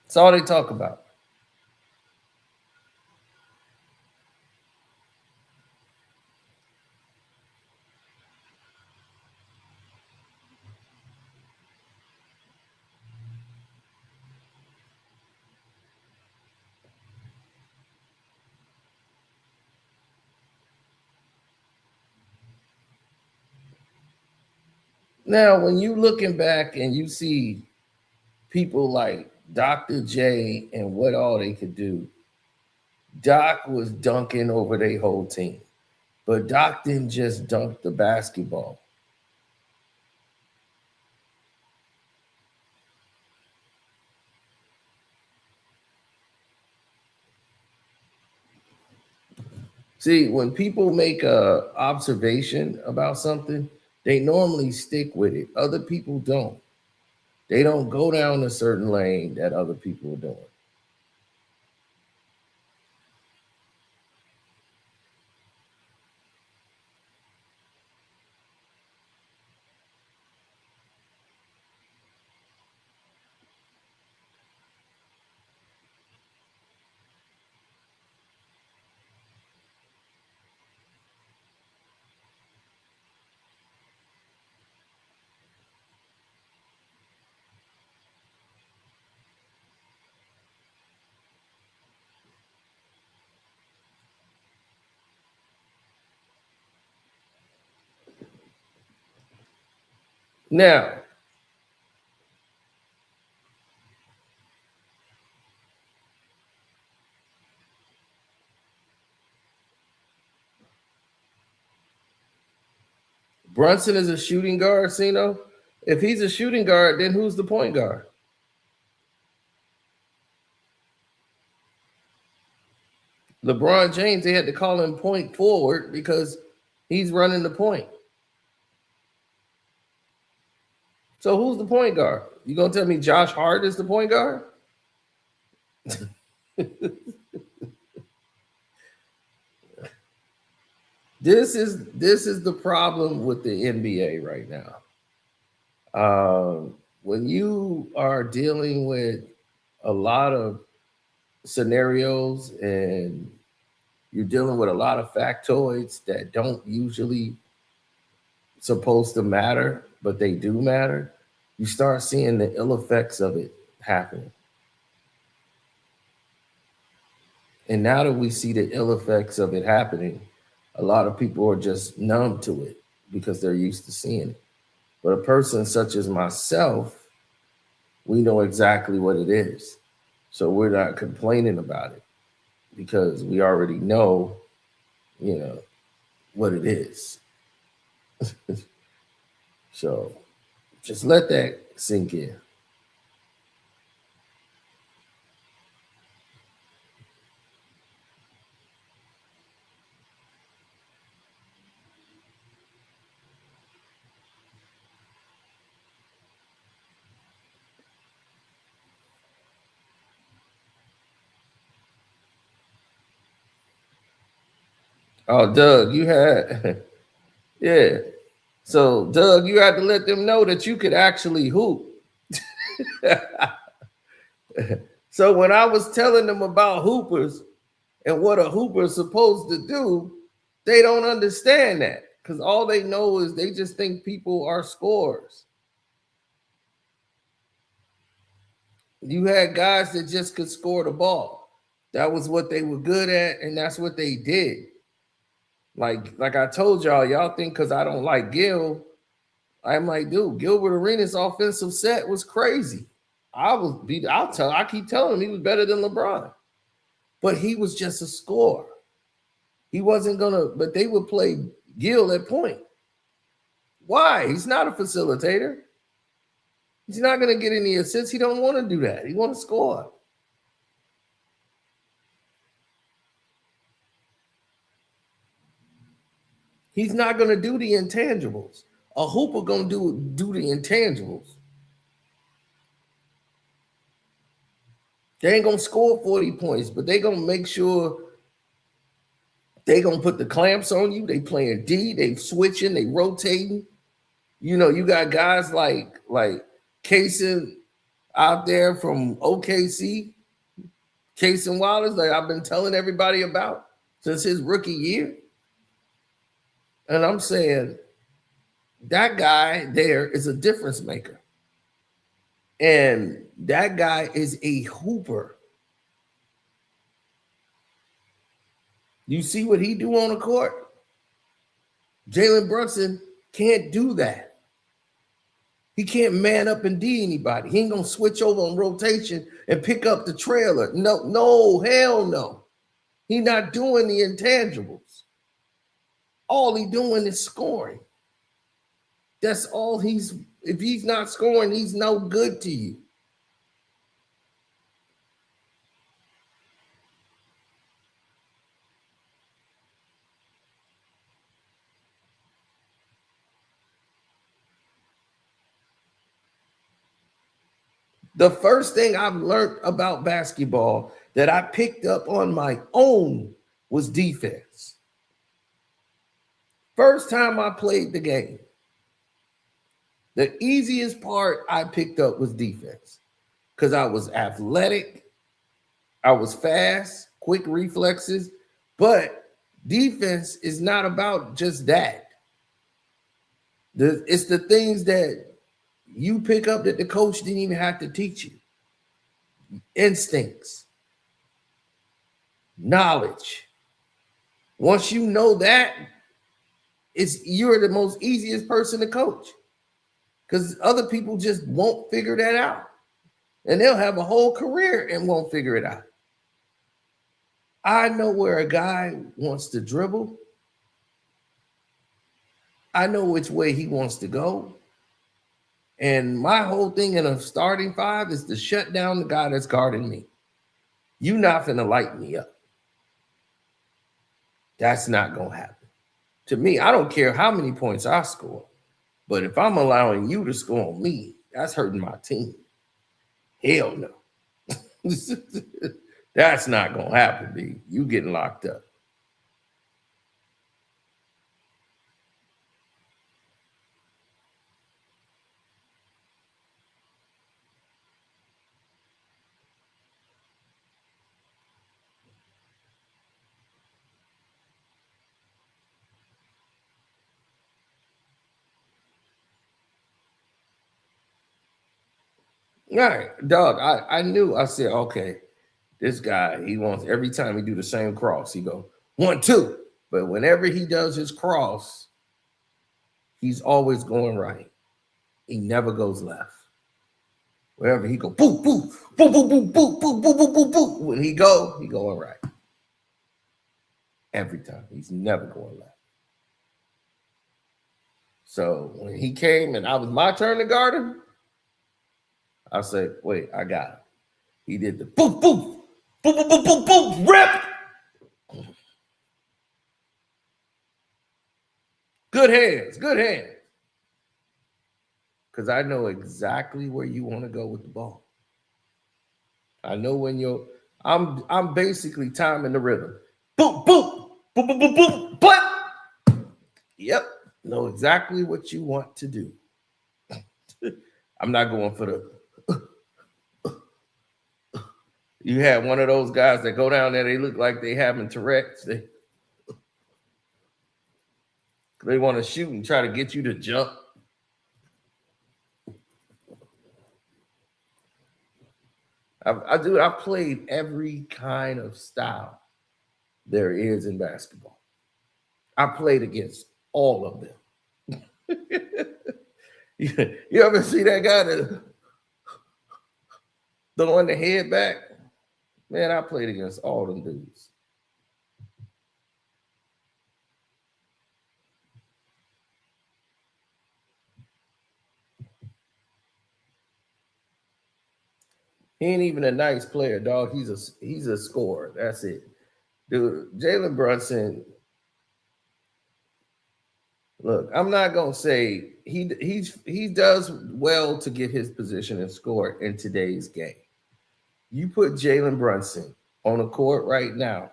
That's all they talk about. Now, when you looking back and you see people like Dr. J and what all they could do, Doc was dunking over their whole team. But Doc didn't just dunk the basketball. See, when people make a observation about something, they normally stick with it. Other people don't. They don't go down a certain lane that other people are doing. Now, Brunson is a shooting guard, Sino. If he's a shooting guard, then who's the point guard? LeBron James, they had to call him point forward because he's running the point. So who's the point guard? You gonna tell me Josh Hart is the point guard? This is the problem with the NBA right now. When you are dealing with a lot of scenarios and you're dealing with a lot of factoids that don't usually supposed to matter, but they do matter, you start seeing the ill effects of it happening. And now that we see the ill effects of it happening, a lot of people are just numb to it because they're used to seeing it. But a person such as myself, we know exactly what it is. So we're not complaining about it because we already know, what it is. So just let that sink in. Oh, Doug, you had, yeah. So, Doug, you had to let them know that you could actually hoop. So, when I was telling them about hoopers and what a hooper is supposed to do, they don't understand that because all they know is they just think people are scorers. You had guys that just could score the ball. That was what they were good at, and that's what they did. Like I told y'all think because I don't like Gil, I'm like, dude, Gilbert Arenas' offensive set was crazy. I keep telling him he was better than LeBron. But he was just a scorer. He wasn't but they would play Gil at point. Why? He's not a facilitator. He's not gonna get any assists. He don't want to do that. He want to score. He's not gonna do the intangibles. A hooper gonna do the intangibles. They ain't gonna score 40 points, but they gonna make sure they gonna put the clamps on you. They playing D, they switching, they rotating. You got guys like Kaysen out there from OKC, Kaysen Wallace, like I've been telling everybody about since his rookie year. And I'm saying that guy there is a difference maker. And that guy is a hooper. You see what he do on the court? Jalen Brunson can't do that. He can't man up and D anybody. He ain't gonna switch over on rotation and pick up the trailer. No, hell no. He not doing the intangibles. All he doing is scoring. That's all if he's not scoring, he's no good to you. The first thing I've learned about basketball that I picked up on my own was defense. First time I played the game, the easiest part I picked up was defense because I was athletic, I was fast, quick reflexes, but defense is not about just that. It's the things that you pick up that the coach didn't even have to teach you. Instincts, knowledge. Once you know that, you're the most easiest person to coach because other people just won't figure that out. And they'll have a whole career and won't figure it out. I know where a guy wants to dribble. I know which way he wants to go. And my whole thing in a starting five is to shut down the guy that's guarding me. You're not going to light me up. That's not going to happen. To me, I don't care how many points I score. But if I'm allowing you to score on me, that's hurting my team. Hell no. That's not going to happen, B. You getting locked up. All right, dog. I knew. I said, okay, this guy, he wants every time he do the same cross, he go 1, 2. But whenever he does his cross, he's always going right. He never goes left. Wherever he go, boop, boop, boop, boop, boop, boop, boop, boop, boop, boop, boop. When he going right. Every time. He's never going left. So when he came and I was my turn to guard him, I said, wait, I got him. He did the boop, boop, boop, boop, boop, boop, boop, rip. Good hands, good hands. Because I know exactly where you want to go with the ball. I know when I'm basically timing the rhythm. Boop, boop, boop, boop, boop, boop, but yep, know exactly what you want to do. I'm not going for the. You had one of those guys that go down there, they look like they having Tourette's. They want to shoot and try to get you to jump. I played every kind of style there is in basketball. I played against all of them. You ever see that guy that throwing the head back? Man, I played against all them dudes. He ain't even a nice player, dog. He's a scorer. That's it. Dude, Jalen Brunson. Look, I'm not gonna say he does well to get his position and score in today's game. You put Jalen Brunson on a court right now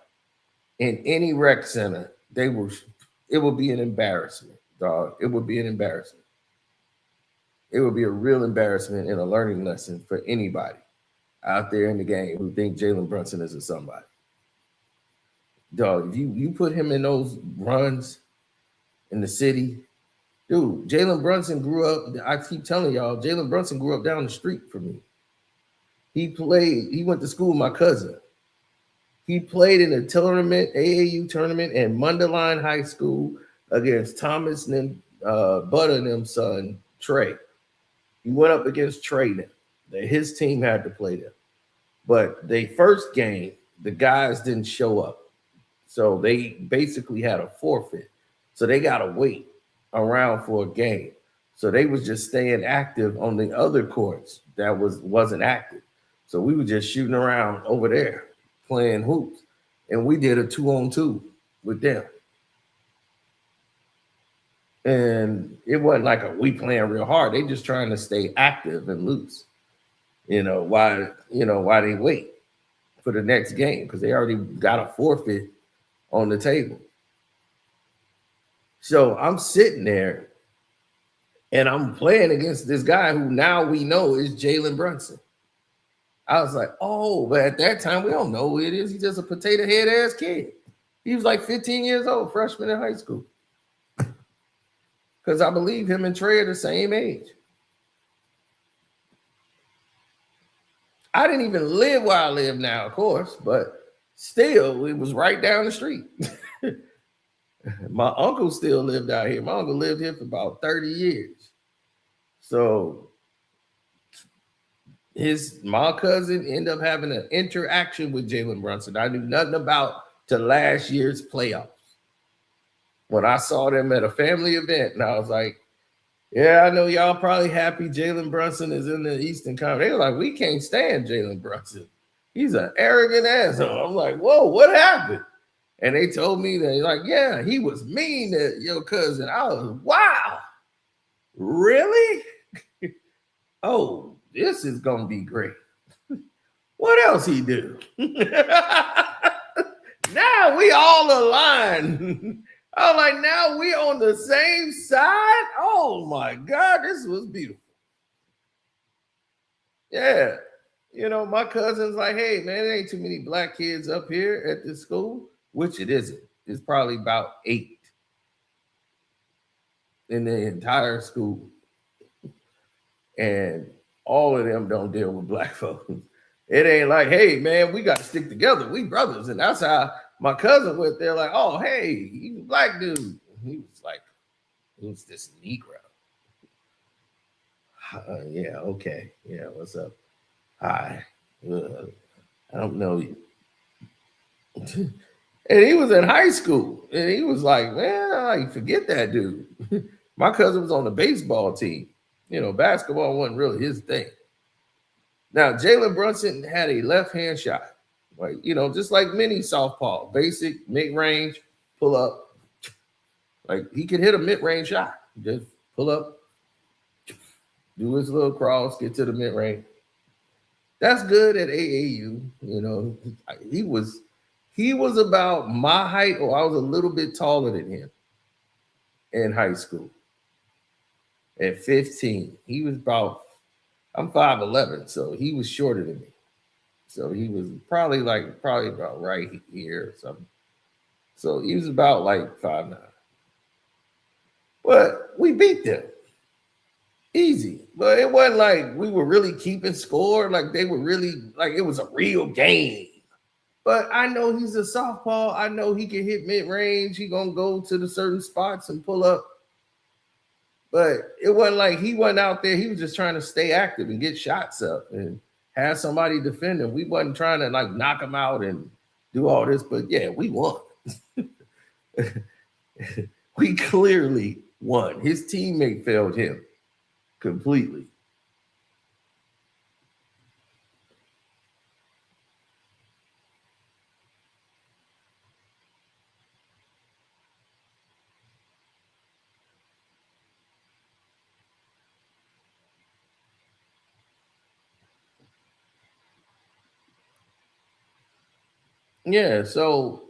in any rec center, it will be an embarrassment, dog. It would be an embarrassment. It would be a real embarrassment and a learning lesson for anybody out there in the game who think Jalen Brunson is a somebody. Dog, if you put him in those runs in the city, dude, Jalen Brunson grew up. I keep telling y'all, Jalen Brunson grew up down the street from me. He went to school with my cousin. He played in a tournament, AAU tournament in Mundelein High School against Thomas and Butter and them son, Trey. He went up against Trey then. His team had to play them. But the first game, the guys didn't show up. So they basically had a forfeit. So they got to wait around for a game. So they was just staying active on the other courts that wasn't active. So we were just shooting around over there playing hoops. And we did a 2-on-2 with them. And it wasn't like we playing real hard. They just trying to stay active and loose. Why they wait for the next game, because they already got a forfeit on the table. So I'm sitting there and I'm playing against this guy who now we know is Jalen Brunson. I was like, oh, but at that time we don't know who it is. He's just a potato head ass kid. He was like 15 years old, freshman in high school. Because I believe him and Trey are the same age. I didn't even live where I live now, of course, but still, it was right down the street. My uncle still lived out here. My uncle lived here for about 30 years. So my cousin ended up having an interaction with Jalen Brunson. I knew nothing about to last year's playoffs. When I saw them at a family event, and I was like, yeah, I know y'all probably happy Jalen Brunson is in the Eastern Conference. They were like, we can't stand Jalen Brunson. He's an arrogant asshole. I'm like, whoa, what happened? And they told me that, like, yeah, he was mean to your cousin. I was, wow. Really? Oh, this is gonna be great. What else he do? Now we all aligned. I was like, now we on the same side. Oh my God, this was beautiful. Yeah. You know, my cousin's like, hey man, there ain't too many black kids up here at this school, which it isn't. It's probably about 8 in the entire school. And all of them don't deal with black folks. It ain't like, hey man, we got to stick together. We brothers. And that's how my cousin went there, like, oh, hey, he's a black dude. He was like, who's this Negro? Yeah, okay. Yeah, what's up? Hi. I don't know you. And he was in high school. And he was like, man, I forget that dude. My cousin was on the baseball team. You know, basketball wasn't really his thing. Now, Jalen Brunson had a left hand shot, like, you know, just like mini softball, basic mid range, pull up. Like he could hit a mid range shot, just pull up, do his little cross, get to the mid range. That's good at AAU. You know, he was about my height, or I was a little bit taller than him in high school. At 15, he was about, I'm 5'11, so he was shorter than me. So he was probably about right here or something. So he was about like 5'9". But we beat them easy. But it wasn't like we were really keeping score. Like they were really like it was a real game. But I know he's a softball. I know he can hit mid range. He gonna go to the certain spots and pull up. But it wasn't like he wasn't out there. He was just trying to stay active and get shots up and have somebody defend him. We wasn't trying to like knock him out and do all this. But yeah, we won. We clearly won. His teammate failed him completely. Yeah, so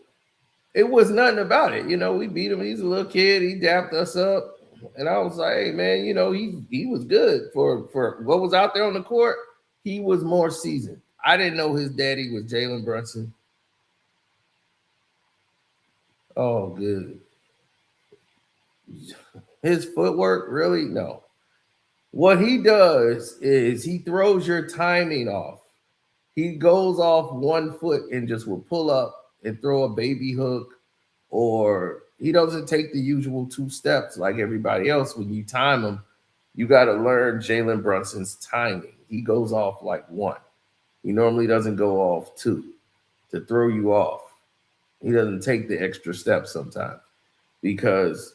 it was nothing about it. You know, we beat him. He's a little kid. He dapped us up. And I was like, hey man, you know, he was good for what was out there on the court. He was more seasoned. I didn't know his daddy was Jalen Brunson. Oh, good. His footwork, really? No. What he does is he throws your timing off. He goes off 1 foot and just will pull up and throw a baby hook, or he doesn't take the usual 2 steps like everybody else. When you time him, you got to learn Jalen Brunson's timing. He goes off like 1. He normally doesn't go off 2 to throw you off. He doesn't take the extra steps sometimes because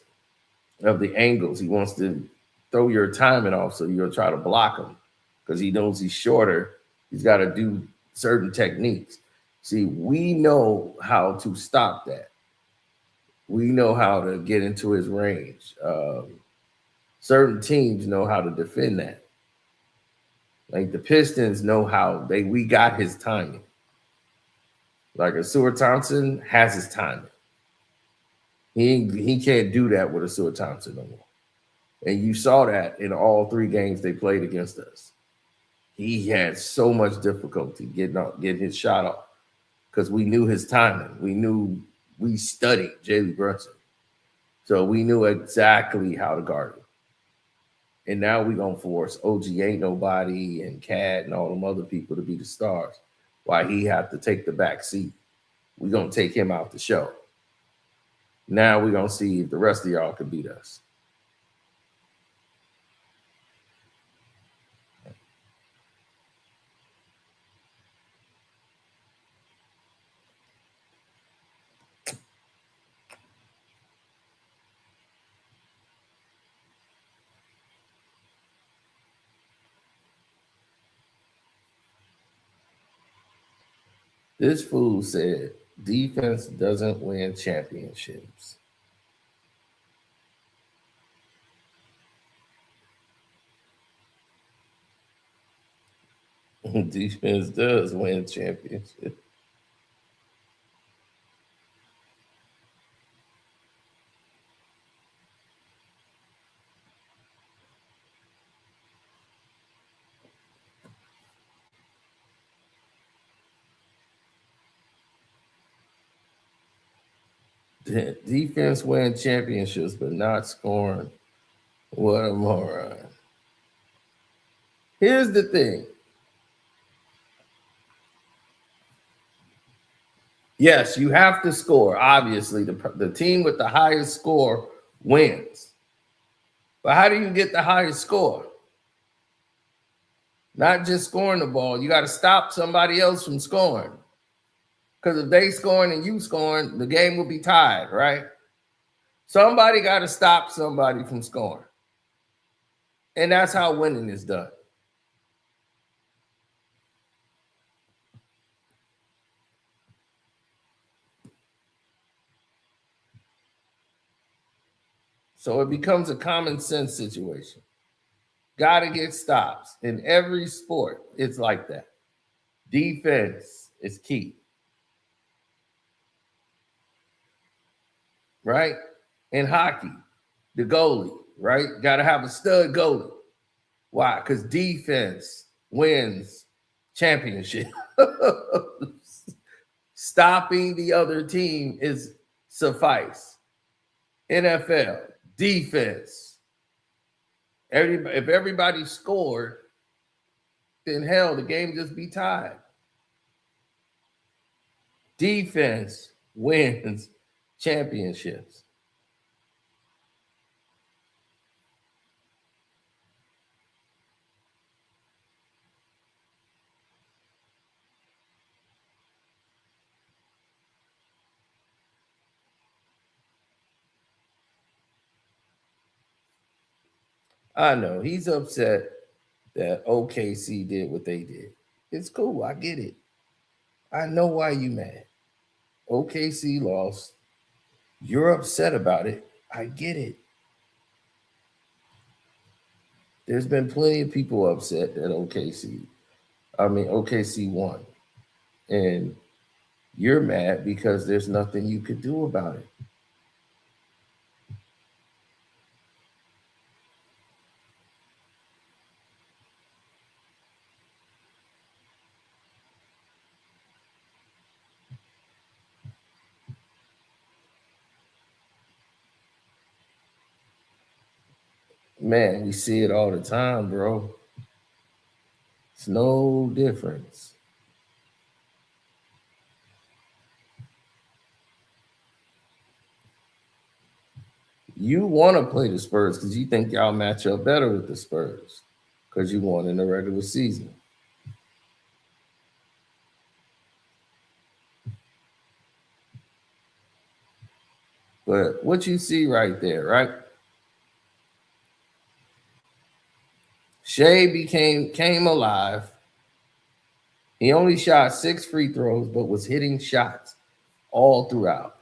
of the angles. He wants to throw your timing off, so you'll try to block him because he knows he's shorter. He's got to do certain techniques. See, we know how to stop that. We know how to get into his range. Certain teams know how to defend that. Like the Pistons know how we got his timing. Like a Seward Thompson has his timing. He can't do that with a Seward Thompson no more. And you saw that in all 3 games they played against us. He had so much difficulty getting his shot off because we knew his timing. We studied Jalen Brunson. So we knew exactly how to guard him. And now we're going to force OG Ain't Nobody and Cat and all them other people to be the stars while he had to take the back seat. We're going to take him out the show. Now we're going to see if the rest of y'all can beat us. This fool said defense doesn't win championships. Defense does win championships. Defense win championships, but not scoring. What a moron. Here's the thing. Yes, you have to score. Obviously, the team with the highest score wins. But how do you get the highest score? Not just scoring the ball. You got to stop somebody else from scoring. Because if they scoring and you scoring, the game will be tied, right? Somebody got to stop somebody from scoring. And that's how winning is done. So it becomes a common sense situation. Got to get stops. In every sport, it's like that. Defense is key. Right? In hockey, the goalie, right? Got to have a stud goalie. Why? Because defense wins championship. Stopping the other team is suffice. NFL, defense. If everybody scored, then hell, the game just be tied. Defense wins championships. I know he's upset that OKC did what they did. It's cool. I get it. I know why you mad. OKC lost. You're upset about it. I get it. There's been plenty of people upset that OKC won. And you're mad because there's nothing you could do about it. Man, we see it all the time, bro. It's no difference. You want to play the Spurs because you think y'all match up better with the Spurs because you won in the regular season. But what you see right there, right? Shea came alive. He only shot 6 free throws, but was hitting shots all throughout.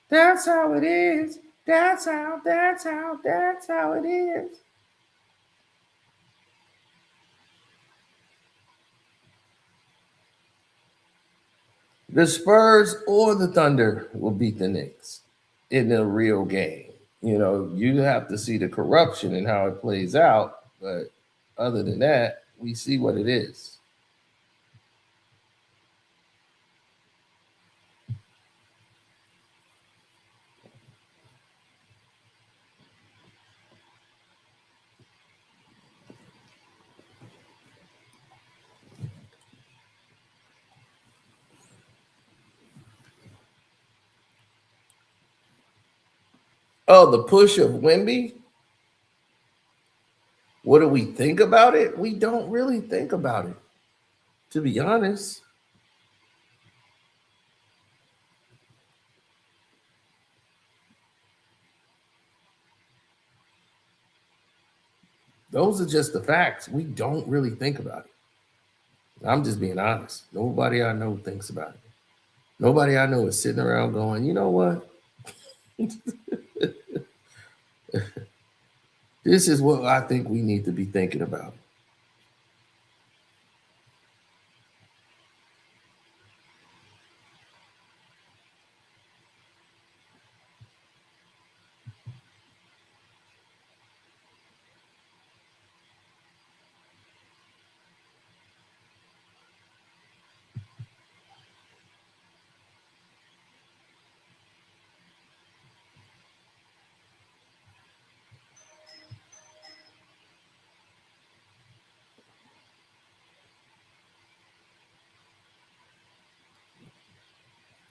That's how it is. That's how it is. The Spurs or the Thunder will beat the Knicks in a real game. You know, you have to see the corruption and how it plays out. But other than that, we see what it is. Oh, the push of Wemby? What do we think about it? We don't really think about it, to be honest. Those are just the facts. We don't really think about it. I'm just being honest. Nobody I know thinks about it. Nobody I know is sitting around going, you know what? This is what I think we need to be thinking about.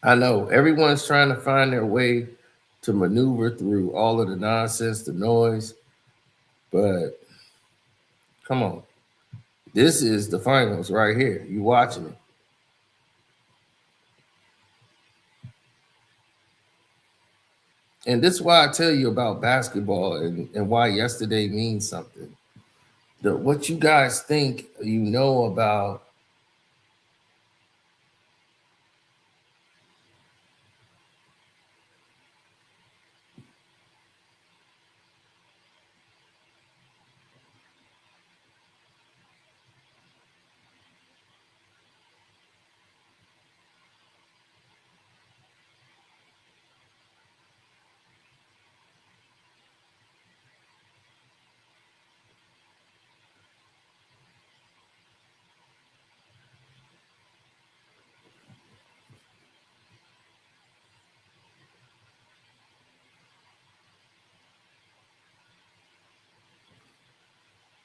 I know everyone's trying to find their way to maneuver through all of the nonsense, the noise, but come on. This is the finals right here. You watching it. And this is why I tell you about basketball and why yesterday means something. What you guys think you know about.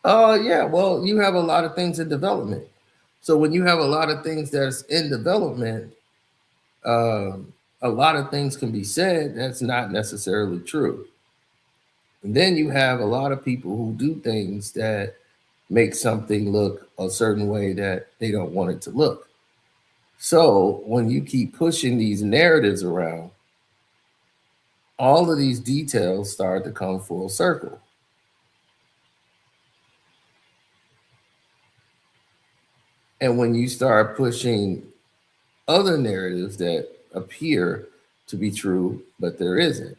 Oh, yeah. Well, you have a lot of things in development. So when you have a lot of things that's in development, a lot of things can be said that's not necessarily true. And then you have a lot of people who do things that make something look a certain way that they don't want it to look. So when you keep pushing these narratives around, all of these details start to come full circle. And when you start pushing other narratives that appear to be true, but there isn't,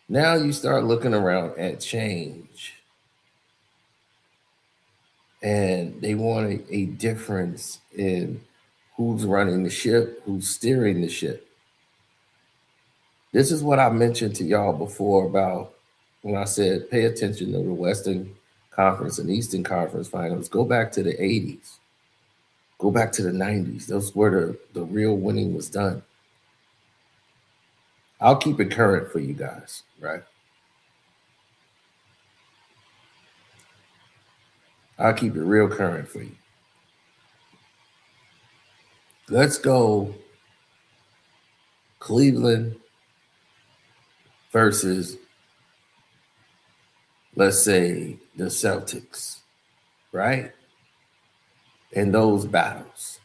now you start looking around at change. And they want a difference in who's running the ship, who's steering the ship. This is what I mentioned to y'all before about when I said pay attention to the Western Conference and Eastern Conference finals. Go back to the 80s. Go back to the 90s. Those where the real winning was done. I'll keep it current for you guys, right? I'll keep it real current for you. Let's go Cleveland versus, let's say, the Celtics, right? In those battles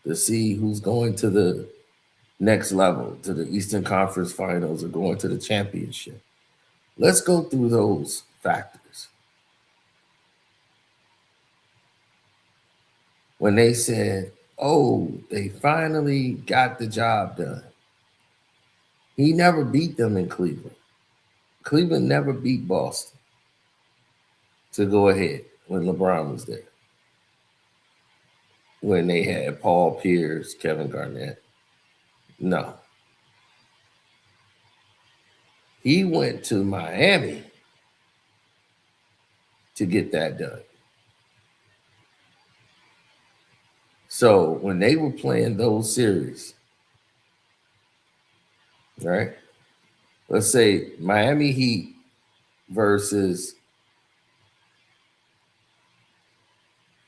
to see who's going to the next level, to the Eastern Conference Finals or going to the championship. Let's go through those factors. When they said, oh, they finally got the job done. He never beat them in Cleveland. Cleveland never beat Boston to go ahead when LeBron was there. When they had Paul Pierce, Kevin Garnett. No. He went to Miami to get that done. So when they were playing those series, right? Let's say Miami Heat versus,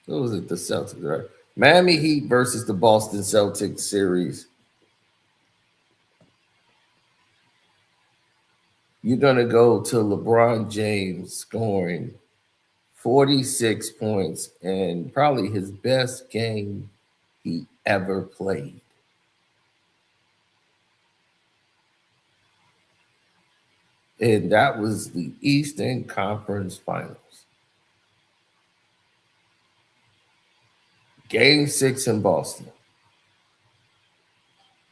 what was it? The Celtics, right? Miami Heat versus the Boston Celtics series. You're going to go to LeBron James scoring 46 points and probably his best game he ever played. And that was the Eastern Conference Finals. Game 6 in Boston,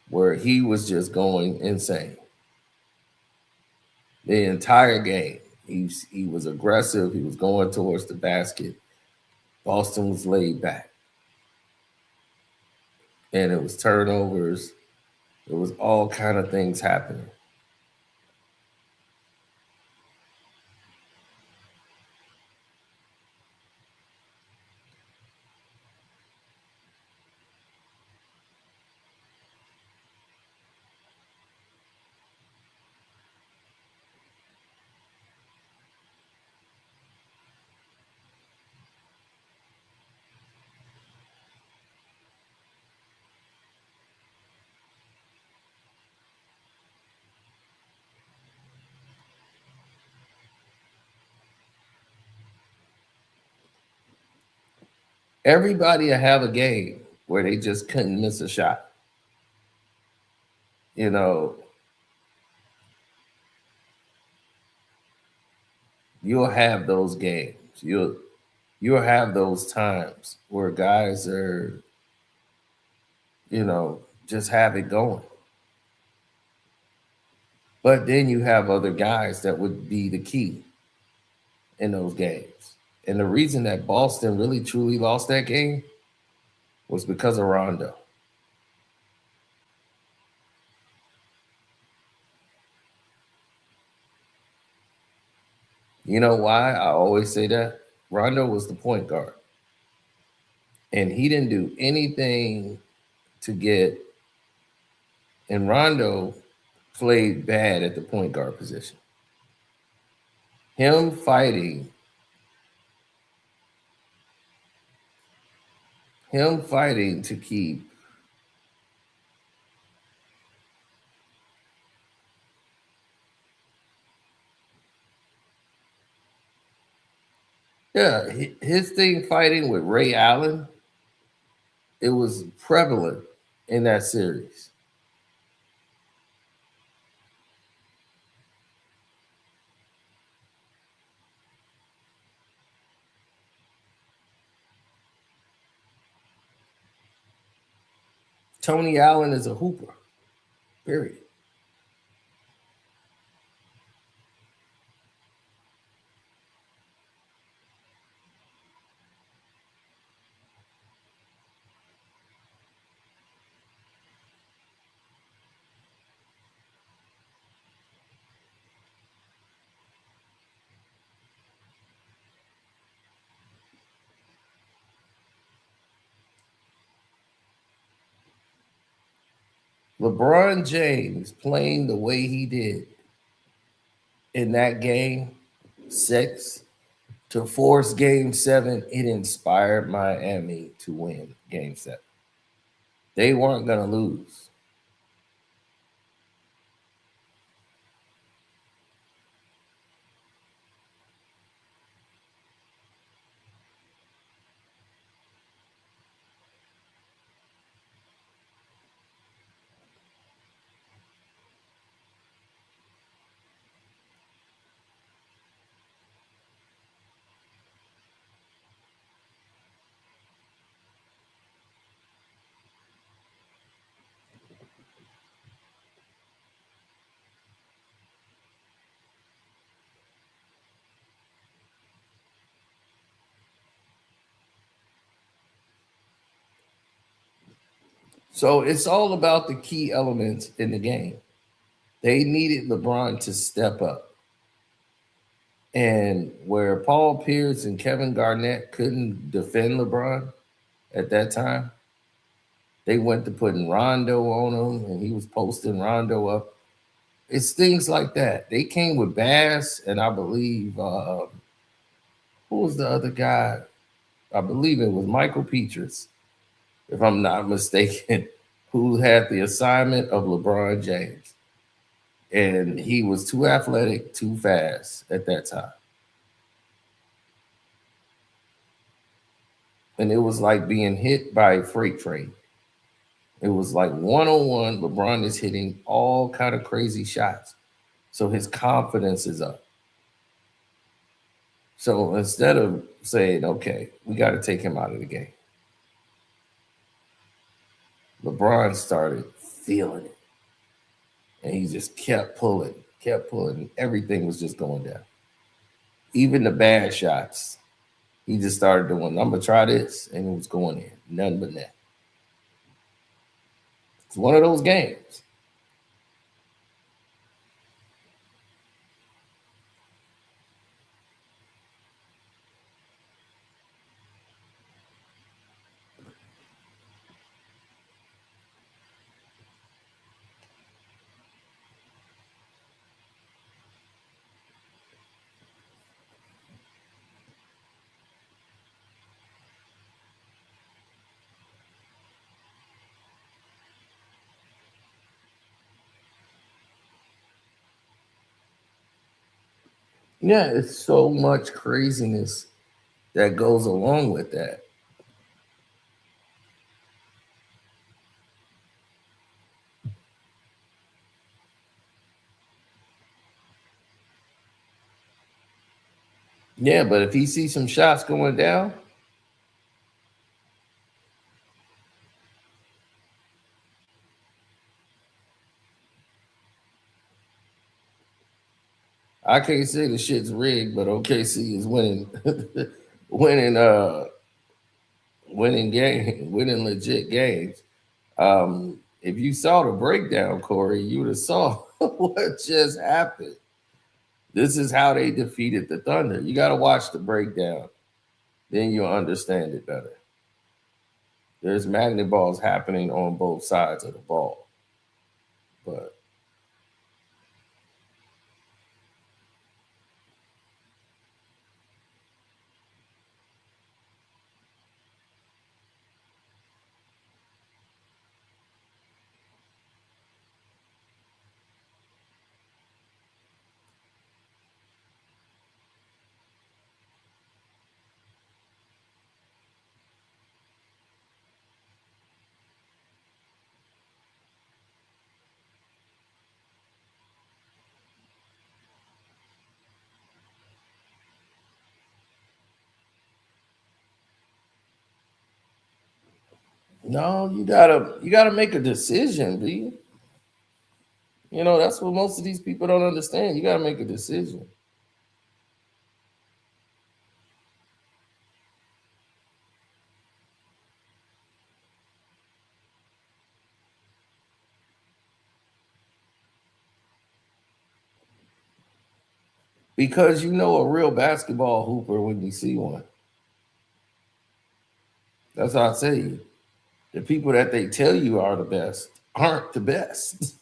where he was just going insane. the entire game. He was aggressive. He was going towards the basket. Boston was laid back, and it was turnovers. It was all kind of things happening. Everybody will have a game where they just couldn't miss a shot. You know, you'll have those games. You'll have those times where guys are, just have it going. But then you have other guys that would be the key in those games. And the reason that Boston really truly lost that game was because of Rondo. You know why I always say that? Rondo was the point guard. And he didn't do anything to get, and Rondo played bad at the point guard position. Him fighting, to keep, yeah, his thing fighting with Ray Allen, it was prevalent in that series. Tony Allen is a hooper, period. LeBron James playing the way he did in that game six to force game seven, it inspired Miami to win game seven. They weren't going to lose. So it's all about the key elements in the game. They needed LeBron to step up. And where Paul Pierce and Kevin Garnett couldn't defend LeBron at that time, they went to putting Rondo on him and he was posting Rondo up. It's things like that. They came with Bass and I believe, who was the other guy? I believe it was Michael Petrus, if I'm not mistaken, who had the assignment of LeBron James. And he was too athletic, too fast at that time. And it was like being hit by a freight train. It was like one-on-one. LeBron is hitting all kind of crazy shots. So his confidence is up. So instead of saying, okay, we got to take him out of the game, LeBron started feeling it. And he just kept pulling, kept pulling. Everything was just going down. Even the bad shots, he just started doing. I'm gonna try this, and it was going in. Nothing but net. It's one of those games. Yeah, it's so much craziness that goes along with that. Yeah, but if he sees some shots going down, I can't say the shit's rigged, but OKC is winning, winning, winning game, winning legit games. If you saw the breakdown, Corey, you would have saw what just happened. This is how they defeated the Thunder. You got to watch the breakdown, then you'll understand it better. There's magnet balls happening on both sides of the ball, but no, you gotta make a decision, B. That's what most of these people don't understand. You gotta make a decision. Because you know a real basketball hooper when you see one. That's how I say you. The people that they tell you are the best aren't the best.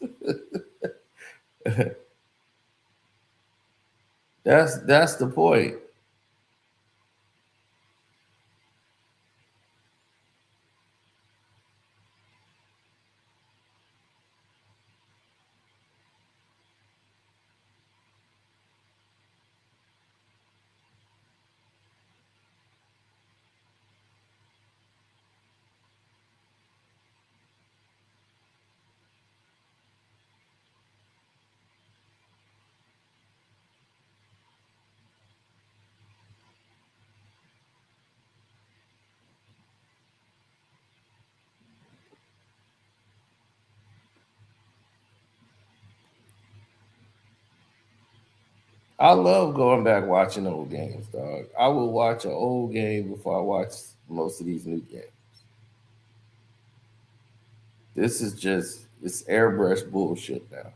That's the point. I love going back watching old games, dog. I will watch an old game before I watch most of these new games. This is just it's airbrush bullshit now.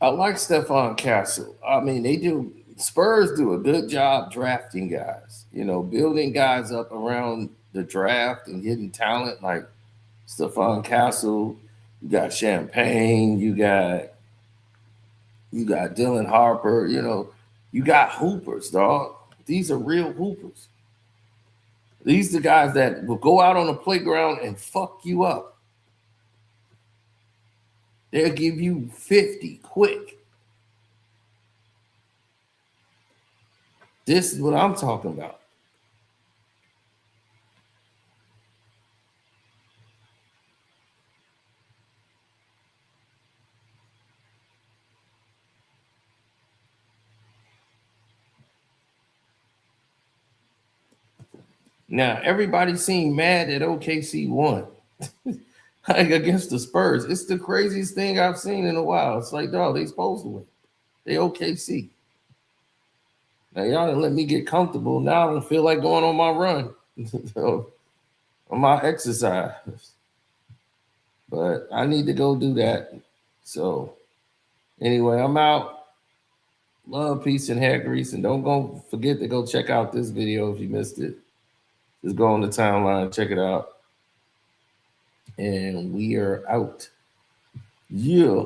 I like Stephon Castle. I mean, Spurs do a good job drafting guys, building guys up around the draft and getting talent like Stephon Castle. You got Champagne, you got Dylan Harper, you got hoopers, dog. These are real hoopers. These are the guys that will go out on the playground and fuck you up. They'll give you 50 quick. This is what I'm talking about. Now, everybody seemed mad that OKC won like against the Spurs. It's the craziest thing I've seen in a while. It's like, dog, they supposed to win. They OKC. Now, y'all didn't let me get comfortable. Now I don't feel like going on my run, on my exercise. But I need to go do that. So, anyway, I'm out. Love, peace, and hair grease. And don't go forget to go check out this video if you missed it. Just go on the timeline, check it out. And we are out. Yeah.